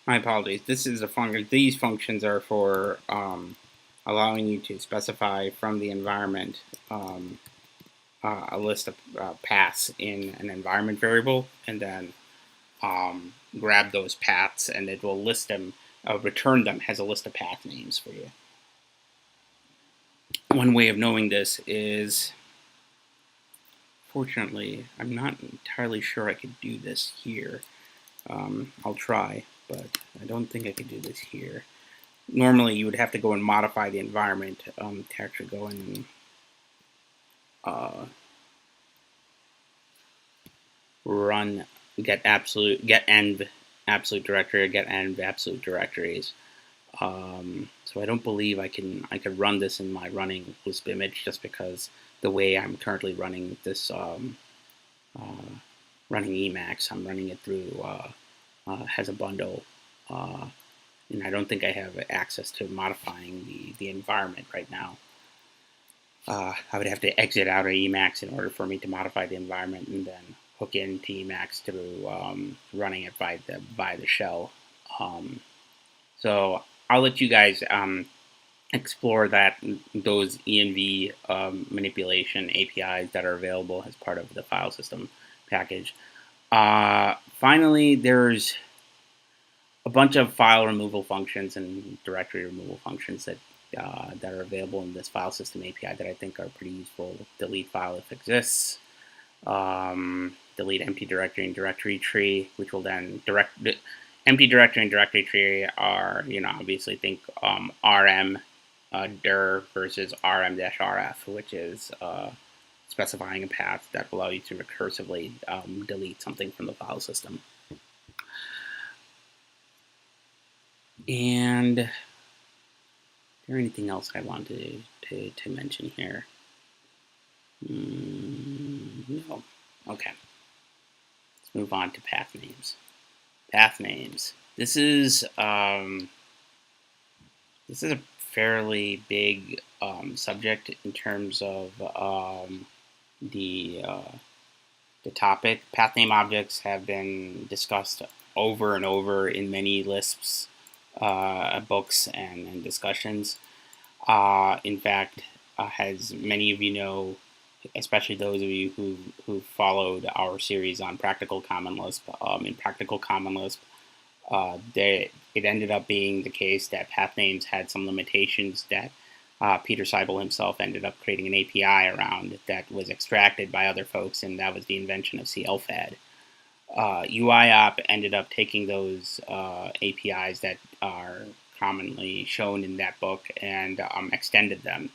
Speaker 1: My apologies. This is a function. These functions are for allowing you to specify from the environment a list of paths in an environment variable, and then grab those paths, and it will list them, return them as a list of path names for you. One way of knowing this is, fortunately, I'm not entirely sure I could do this here. I'll try, but I don't think I could do this here. Normally, you would have to go and modify the environment to actually go in and run get env absolute directory or get env absolute directories. So I don't believe I could run this in my running Lisp image, just because the way I'm currently running this running Emacs, I'm running it through has a bundle, and I don't think I have access to modifying the environment right now. I would have to exit out of Emacs in order for me to modify the environment, and then hook into Emacs through running it by the shell. So I'll let you guys explore those env manipulation APIs that are available as part of the file system package. Finally, there's a bunch of file removal functions and directory removal functions that are available in this file system API that I think are pretty useful. Delete file if exists. Delete empty directory and directory tree, which will then empty directory and directory tree are, obviously think rm dir versus rm-rf, which is specifying a path that will allow you to recursively delete something from the file system. And is there anything else I wanted to mention here? No. Okay. Let's move on to path names. Path names. This is a fairly big subject in terms of the topic. Path name objects have been discussed over and over in many Lisps books and discussions. In fact, as many of you know, especially those of you who followed our series on Practical Common Lisp, in Practical Common Lisp, it ended up being the case that path names had some limitations that Peter Seibel himself ended up creating an API around that was extracted by other folks, and that was the invention of CLFAD. UIOP ended up taking those APIs that are commonly shown in that book and extended them.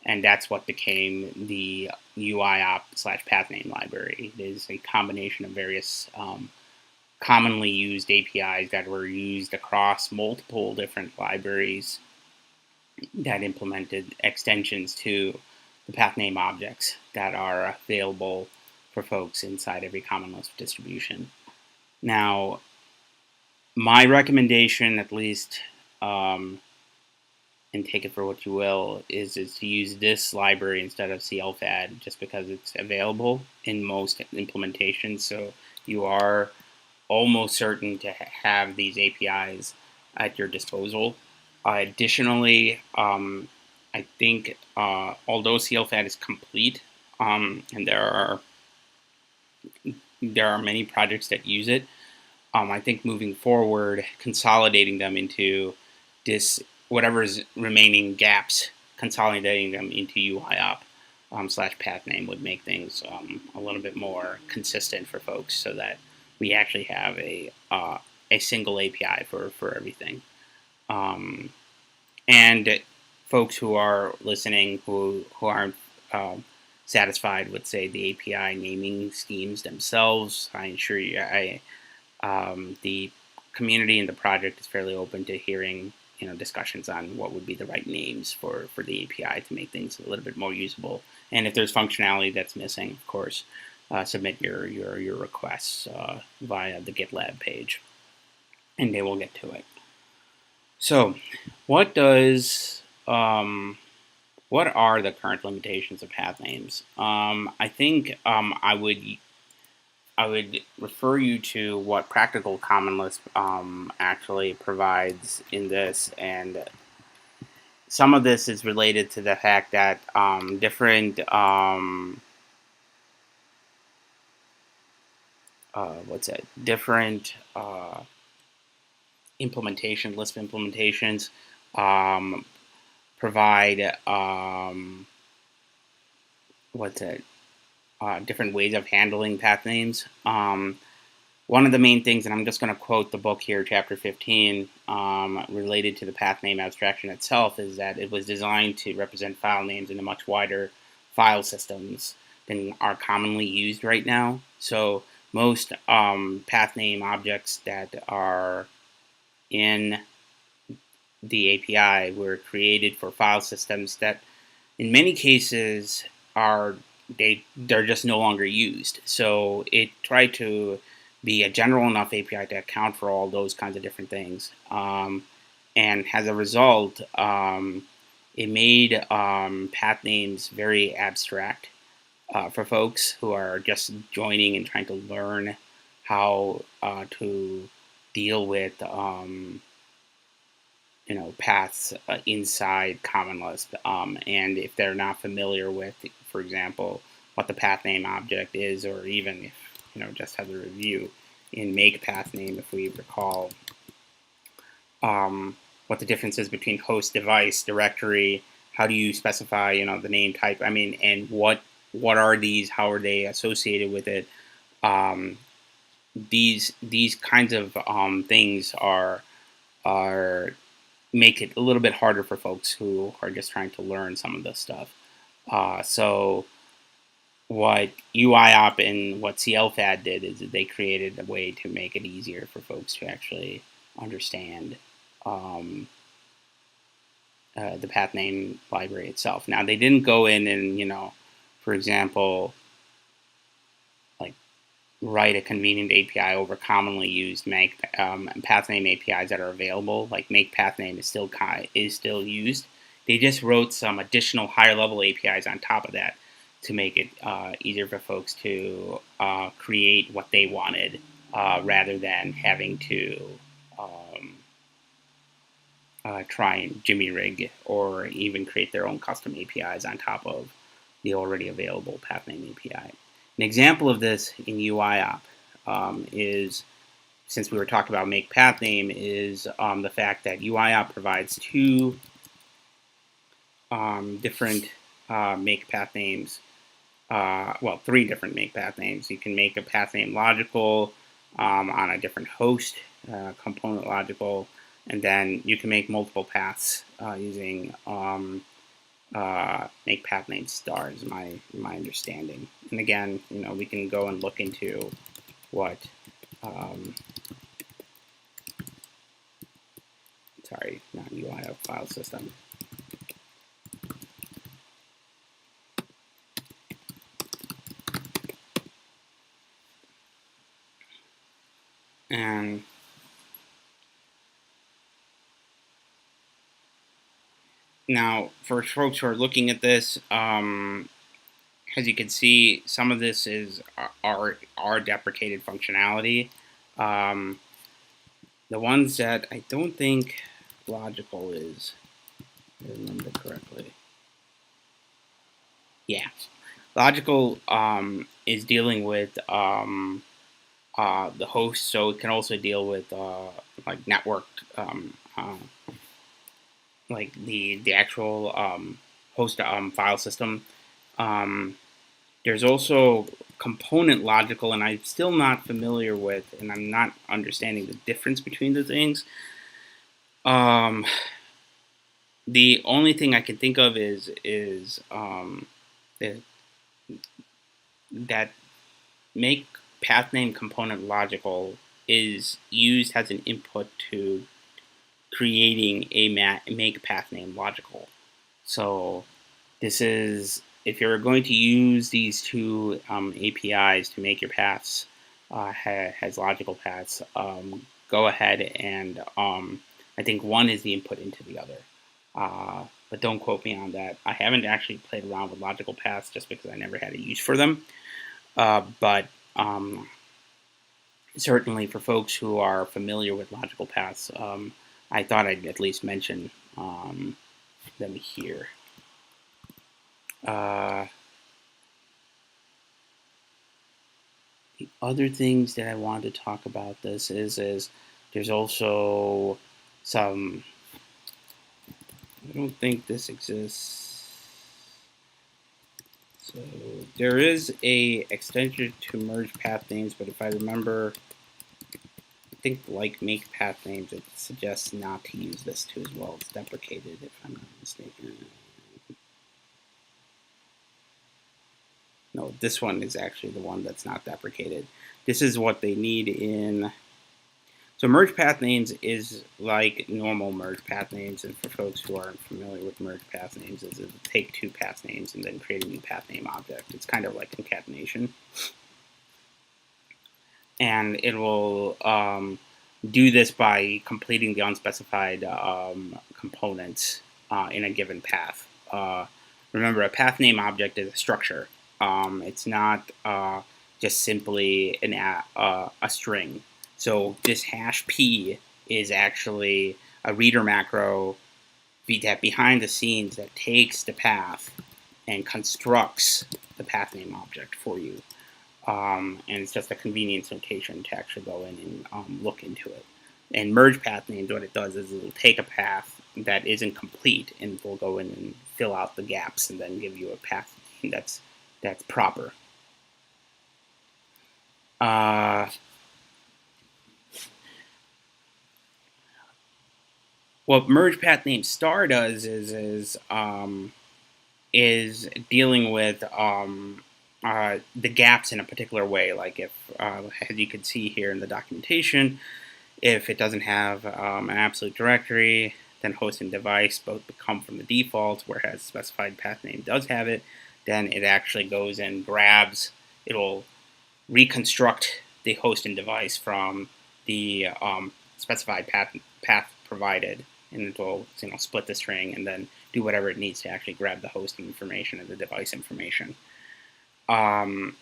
Speaker 1: And that's what became the UIOP/path name library. It is a combination of various commonly used APIs that were used across multiple different libraries that implemented extensions to the path name objects that are available for folks inside every Common Lisp distribution. Now, my recommendation, at least, and take it for what you will, is to use this library instead of CLFAD, just because it's available in most implementations. So you are almost certain to have these APIs at your disposal. Additionally, I think although CLFAD is complete, and there are many projects that use it, I think moving forward, consolidating them into whatever's remaining gaps, consolidating them into UIOP /path name would make things a little bit more consistent for folks, so that we actually have a single API for everything. And folks who are listening who aren't satisfied with, say, the API naming schemes themselves, I assure you, the community and the project is fairly open to hearing discussions on what would be the right names for the API to make things a little bit more usable. And if there's functionality that's missing, of course, submit your requests via the GitLab page, and they will get to it. So, what are the current limitations of path names? I think I would refer you to what Practical Common Lisp actually provides in this, and some of this is related to the fact that different Lisp implementations provide different ways of handling path names. One of the main things, and I'm just going to quote the book here, chapter 15, related to the path name abstraction itself, is that it was designed to represent file names in a much wider file systems than are commonly used right now. So most path name objects that are in the API were created for file systems that in many cases they're just no longer used. So it tried to be a general enough API to account for all those kinds of different things. And as a result, it made path names very abstract for folks who are just joining and trying to learn how to deal with paths inside Common Lisp. And if they're not familiar with, for example, what the path name object is, or even if just as a review in make path name, if we recall what the difference is between host, device, directory, how do you specify the name type, and what are these, how are they associated with it. These kinds of things are make it a little bit harder for folks who are just trying to learn some of this stuff. So what UIOP and what CLFAD did is that they created a way to make it easier for folks to actually understand the path name library itself. Now, they didn't go in and, for example, write a convenient API over commonly used path name APIs that are available. Like make path name is still used. They just wrote some additional higher level APIs on top of that to make it easier for folks to create what they wanted rather than having to try and jimmy rig or even create their own custom APIs on top of the already available path name API. An example of this in UIOP is, since we were talking about make path name, is the fact that UIOP provides two different make path names. Three different make path names. You can make a path name logical on a different host, component logical, and then you can make multiple paths using make path name star is my understanding. And again, we can go and look into what sorry, not UIOP file system. And now, for folks who are looking at this, as you can see, some of this is our deprecated functionality. The ones that I don't think logical is, if I remember correctly. Yeah, logical is dealing with the host, so it can also deal with like networked, like the actual host file system. There's also component logical, and I'm still not familiar with, and I'm not understanding the difference between the things. The only thing I can think of is that make path name component logical is used as an input to creating a make path name logical. So this is, if you're going to use these two APIs to make your paths has logical paths, go ahead and I think one is the input into the other. But don't quote me on that. I haven't actually played around with logical paths just because I never had a use for them. But certainly for folks who are familiar with logical paths, I thought I'd at least mention them here. The other things that I want to talk about this is there's also some, I don't think this exists. So there is a extension to merge path names, but if I remember, I think like make path names, it suggests not to use this too as well. It's deprecated if I'm not mistaken. No, this one is actually the one that's not deprecated. This is what they need in. So merge path names is like normal merge path names, and for folks who aren't familiar with merge path names, is it take two path names and then create a new path name object. It's kind of like concatenation. And it will do this by completing the unspecified components in a given path. Remember, a path name object is a structure. It's not just simply a string. So this hash p is actually a reader macro that behind the scenes that takes the path and constructs the path name object for you. And it's just a convenience notation to actually go in and look into it. And merge path names, what it does is it'll take a path that isn't complete and will go in and fill out the gaps and then give you a path name that's proper. What merge path name star does is dealing with the gaps in a particular way. Like if, as you can see here in the documentation, if it doesn't have an absolute directory, then host and device both come from the default, whereas specified path name does have it, then it actually goes and grabs, it'll reconstruct the host and device from the specified path provided, and it will split the string and then do whatever it needs to actually grab the host information and the device information. And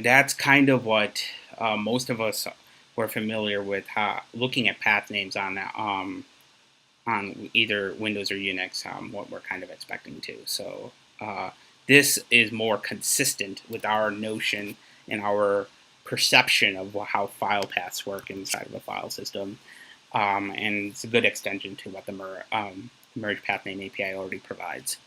Speaker 1: that's kind of what most of us were familiar with looking at path names on either Windows or Unix, what we're kind of expecting to. So this is more consistent with our notion and our perception of how file paths work inside of a file system. And it's a good extension to what the merge path name API already provides.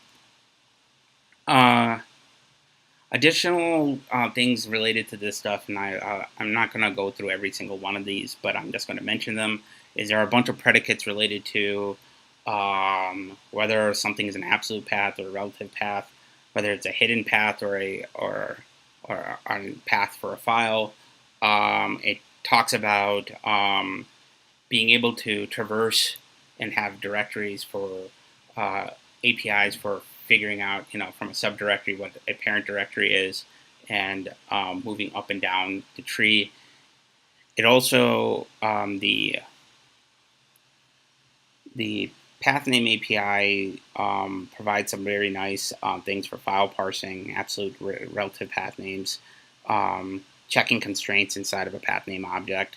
Speaker 1: Additional things related to this stuff, and I'm not going to go through every single one of these, but I'm just going to mention them, is there are a bunch of predicates related to whether something is an absolute path or a relative path, whether it's a hidden path or a path for a file. It talks about being able to traverse and have directories for APIs for figuring out, from a subdirectory what a parent directory is, and moving up and down the tree. It also, the path name API provides some very nice things for file parsing, absolute relative path names, checking constraints inside of a path name object,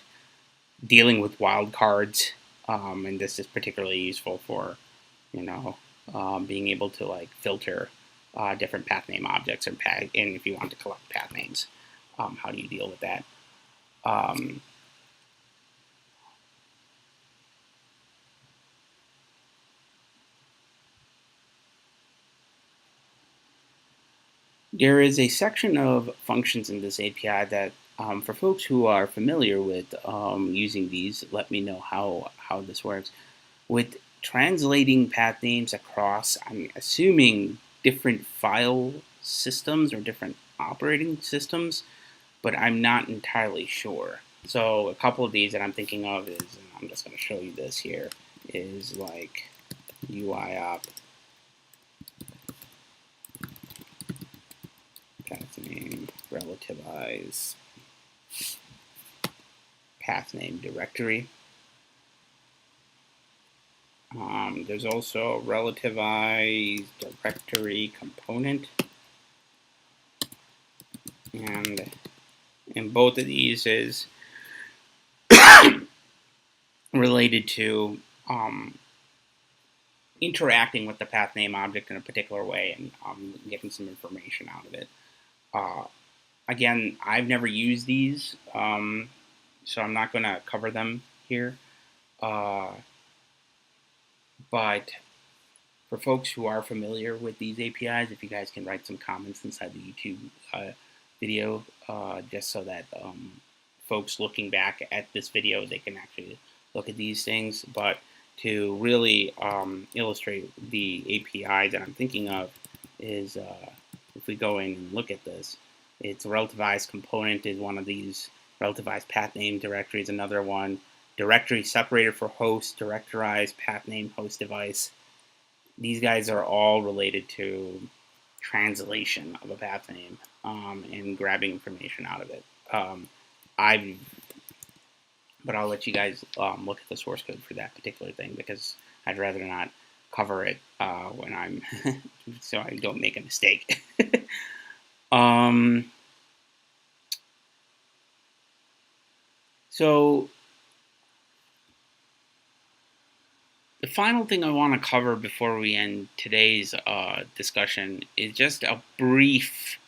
Speaker 1: dealing with wildcards, and this is particularly useful for, being able to filter different path name objects and if you want to collect path names, how do you deal with that? There is a section of functions in this API that, for folks who are familiar with using these, let me know how this works. With translating path names across, I'm assuming different file systems or different operating systems, but I'm not entirely sure. So a couple of these that I'm thinking of is, and I'm just going to show you this here, is like UIOP path name relativize path name directory. There's also relativize directory component, and in both of these is related to interacting with the path name object in a particular way and getting some information out of it. Again, I've never used these, so I'm not going to cover them here. But for folks who are familiar with these APIs, if you guys can write some comments inside the YouTube video, just so that folks looking back at this video, they can actually look at these things. But to really illustrate the API that I'm thinking of is, if we go in and look at this, it's relativized component is one of these, relativized path name directory is another one, directory separator for host, directorized path name host device. These guys are all related to translation of a path name and grabbing information out of it. But I'll let you guys look at the source code for that particular thing, because I'd rather not cover it when I'm so I don't make a mistake. So the final thing I want to cover before we end today's discussion is just a brief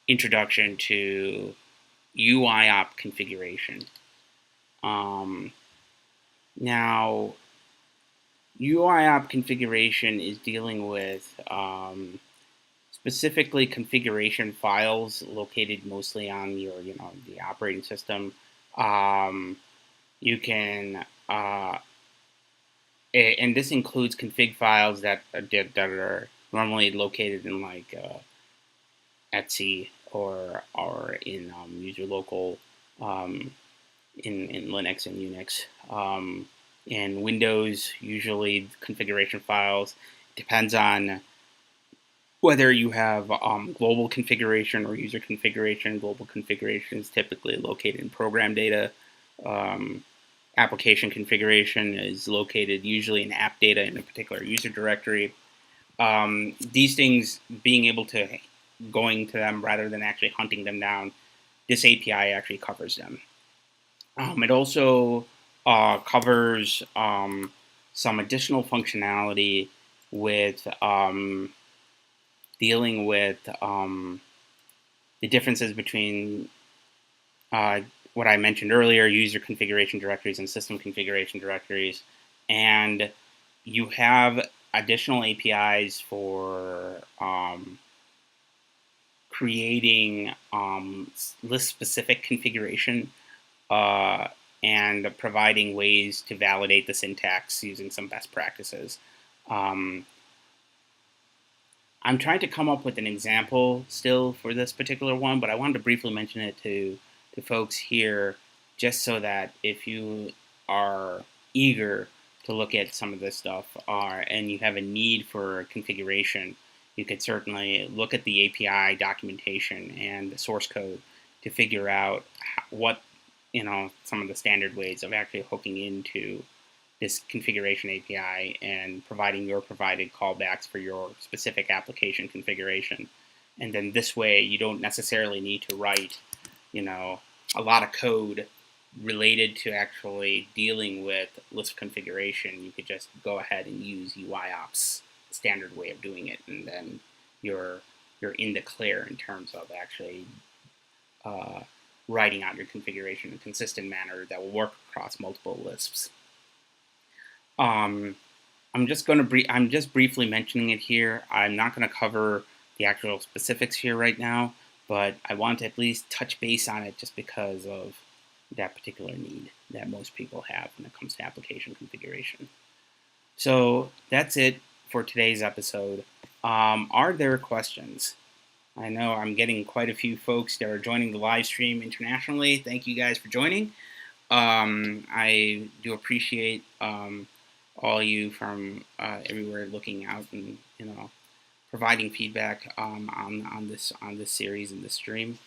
Speaker 1: introduction to UIOP configuration. Now, UIOP configuration is dealing with specifically configuration files located mostly on your, the operating system. You can, and this includes config files that are normally located in like etc or in user local in Linux and Unix. In Windows, usually configuration files depends on whether you have global configuration or user configuration. Global configuration is typically located in program data. Application configuration is located usually in app data in a particular user directory. These things, being able to going to them rather than actually hunting them down, this API actually covers them. It also covers some additional functionality with dealing with the differences between what I mentioned earlier, user configuration directories and system configuration directories. And you have additional APIs for creating Lisp-specific configuration and providing ways to validate the syntax using some best practices. I'm trying to come up with an example still for this particular one, but I wanted to briefly mention it to folks here, just so that if you are eager to look at some of this stuff and you have a need for configuration, you could certainly look at the API documentation and the source code to figure out what, some of the standard ways of actually hooking into this configuration API and providing your provided callbacks for your specific application configuration. And then this way, you don't necessarily need to write, a lot of code related to actually dealing with Lisp configuration. You could just go ahead and use UIOP's standard way of doing it, and then you're in the clear in terms of actually writing out your configuration in a consistent manner that will work across multiple Lisps. I'm just briefly mentioning it here. I'm not going to cover the actual specifics here right now, but I want to at least touch base on it just because of that particular need that most people have when it comes to application configuration. So that's it for today's episode. Are there questions? I know I'm getting quite a few folks that are joining the live stream internationally. Thank you guys for joining. I do appreciate all you from everywhere looking out and providing feedback on this series and this stream.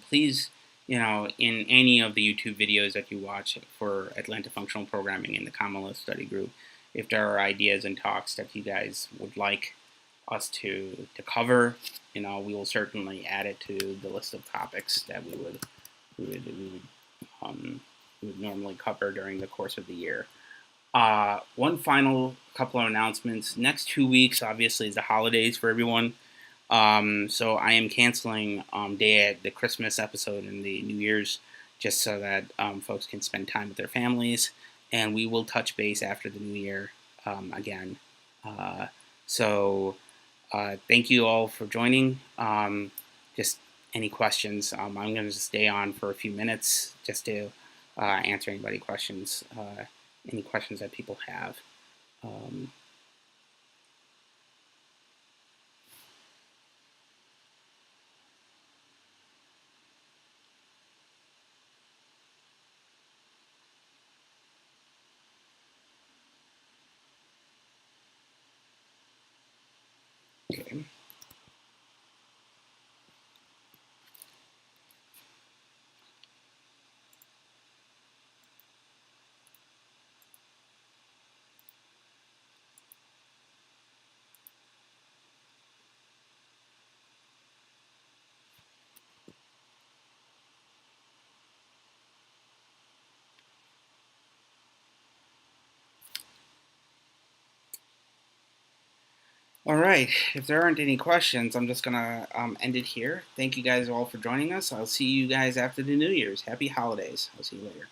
Speaker 1: Please, in any of the YouTube videos that you watch for Atlanta Functional Programming in the Common Lisp Study Group, if there are ideas and talks that you guys would like us to cover, we will certainly add it to the list of topics that we would normally cover during the course of the year. One final couple of announcements. Next 2 weeks, obviously, is the holidays for everyone. So I am canceling the Christmas episode and the New Year's just so that folks can spend time with their families. And we will touch base after the New Year again. So thank you all for joining. Just any questions. I'm going to stay on for a few minutes just to answer any questions that people have. Okay. All right. If there aren't any questions, I'm just going to end it here. Thank you guys all for joining us. I'll see you guys after the New Year's. Happy holidays. I'll see you later.